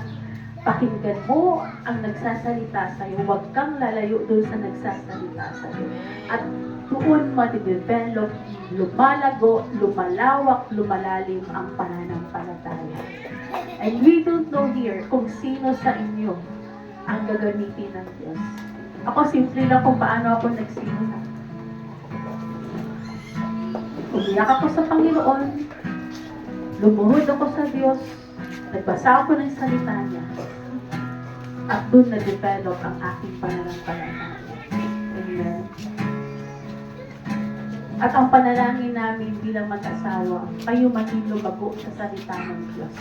pakinggan mo ang nagsasalita sa iyo, huwag kang lalayo doon sa nagsasalita sa iyo. At doon madidevelop, lumalago, lumalawak, lumalalim ang pananampalataya. And we don't know here kung sino sa inyo ang gagamitin ng Diyos. Ako, simple lang kung paano ako nagsimula. Umiyak ako sa Panginoon, lumuhod ako sa Diyos, nagbasa ako ng salita niya, at doon na-develop ang aking pananampalataya. Amen. At ang panalangin namin bilang mag-asawa, kayo maging lumago sa salita ng Diyos.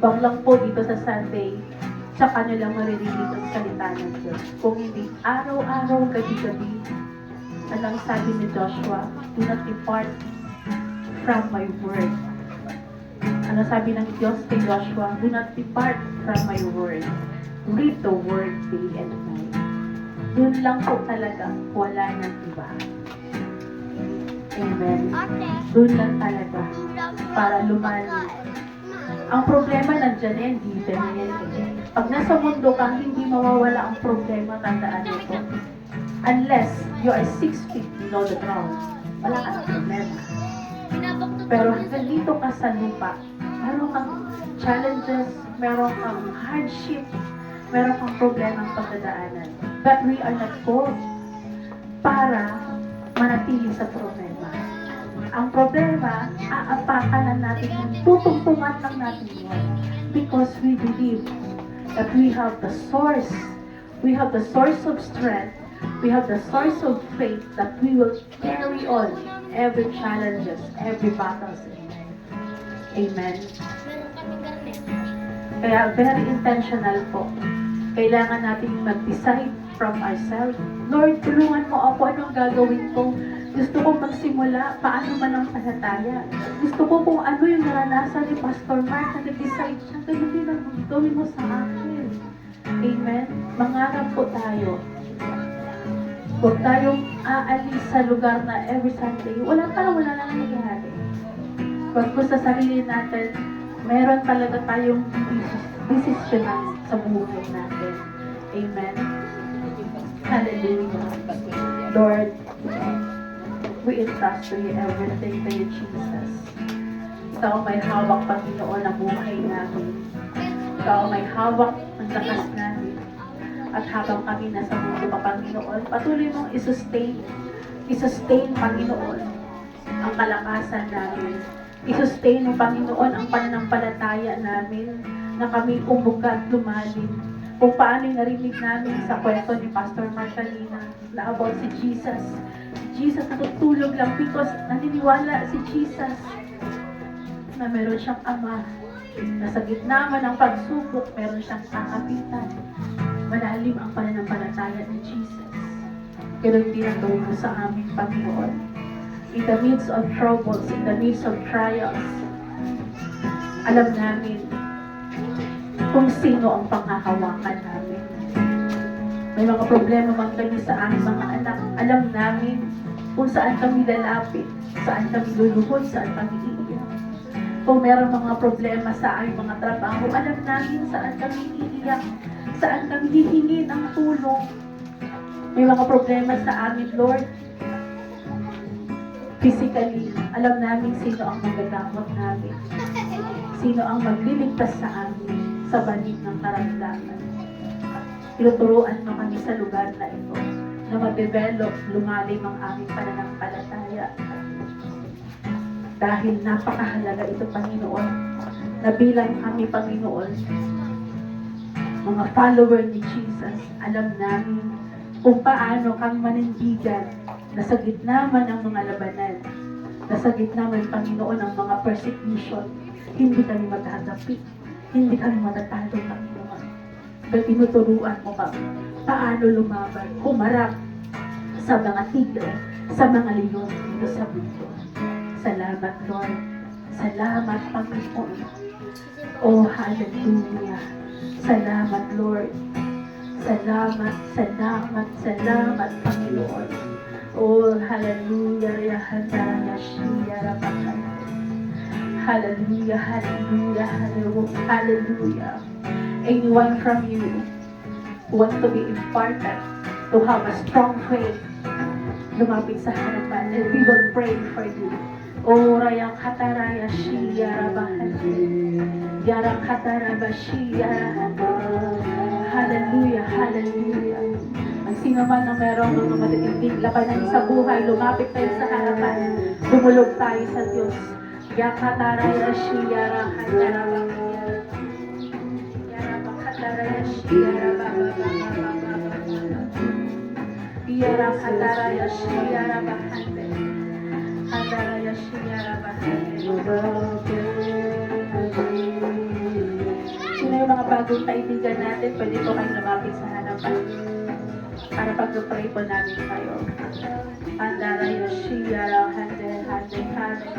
Huwag lang po dito sa Sunday, tsaka nyo lang maririnig ang salita ng Diyos. Kung hindi araw-araw, gabi-gabi, anong sabi ni Joshua, do not depart from my word. Ano sabi ng Diyos kay Joshua, do not depart from my word. Read the word day and night. Doon lang po talaga, wala nang iba. Amen. Doon lang talaga, para lumalim. Ang problema nandiyan eh, given na yan eh. Pag nasa mundo ka, hindi mawawala ang problema, tandaan ito. Unless you are 6 feet below the ground, wala ka ng problema. Pero hanggang dito ka sa lupa, meron kang challenges, meron kang hardship, meron kang problema ang pagdadaanan. But we are not called para manatili sa problema. Ang problema, aapakan na natin yun, tutungtungan lang natin yun. Because we believe that we have the source of strength, we have the source of faith that we will carry on every challenges, every battles in life. Amen. Kaya very intentional po. Kailangan natin mag-decide from ourselves. Lord, tulungan mo ako, anong gagawin ko? Gusto ko magsimula, paano man ang palataya? Gusto ko kung ano yung naranasan ni Pastor Mark na nag-decide siya, ganun din ang gawin mo sa akin. Amen? Mangarap po tayo. Huwag tayong aalis sa lugar na every Sunday, wala lang nangyayari. Huwag po sa sarili natin, meron talaga tayong desisyonan sa buhay natin. Amen? Hallelujah. Lord, we entrust to you everything to you, Jesus. Ikaw ang may hawak, Panginoon, ng buhay namin. Ikaw ang may hawak ng lakas namin. At habang kami nasa mundo pa, Panginoon, patuloy mong i-sustain, Panginoon, ang kalakasan namin. I-sustain mo, Panginoon, ang pananampalataya namin na kami umugat at lumalim. Kung paano yung narinig namin sa kwento ni Pastor Marcelina na about si Jesus. Jesus natutulog lang because naniniwala si Jesus na meron siyang ama na sa gitna man ng pagsubok, meron siyang kakapitan. Malalim ang pananampalataya ni Jesus. Pero hindi ang gawin mo sa aming Panginoon. In the midst of troubles, in the midst of trials, alam namin kung sino ang panghahawakan namin. May mga problema man kami sa aming mga anak, alam namin kung saan kami lalapit, saan kami luluhod, saan kami iiyak. Kung meron mga problema sa aming mga trabaho, alam namin saan kami iiyak, saan kami hihingi ng tulong. May mga problema sa amin, Lord. Physically, alam namin sino ang magagamot namin. Sino ang magliligtas sa amin sa banig ng karamdaman. Tinuturuan mo kami sa lugar na ito na mag-develop, lumalim ang aming pananampalataya. Dahil napakahalaga ito, Panginoon, na bilang kami, Panginoon, mga follower ni Jesus, alam namin kung paano kang manindigan na sa gitna man ng mga labanan, na sa gitna man, Panginoon, ng mga persecution, hindi kami maghagapi, hindi kami matatalo, Panginoon. Pero tinuturuan mo kami paano lumaban, humarap sa mga tigre, sa mga leon dito sa mundo. Salamat, Lord. Salamat, Panginoon. Oh, hallelujah. Salamat, Lord. Salamat, salamat, salamat, Panginoon. Oh, hallelujah, Yahandaya, Shiyara, hallelujah, hallelujah, hallelujah, hallelujah. Anyone from you who wants to be imparted, to have a strong faith, lumapit sa harapan, and we will pray for you. Oh, Raya Kataraya, Shiyara, Yara Kataraba, Shiyara, hallelujah, hallelujah. Ang sino man na merong mga matitinding labanan sa buhay, lumapit tayo sa harapan, dumulog tayo sa Diyos. Yakataraya Shiyara Hataraba, Yara Kataraya Shiyara, Yara Kataraya Shiyara, Hataraya Shiyara, sino yung mga bagong kaibigan natin, pwede po kayong lumapit sa harapan para pag-pray po namin kayo. Hataraya Shiyara, Hataraya.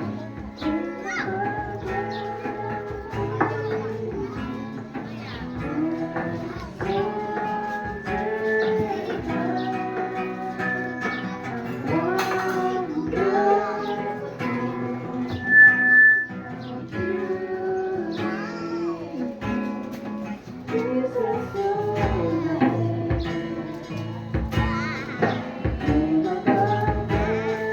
Jesus, your name. Name above every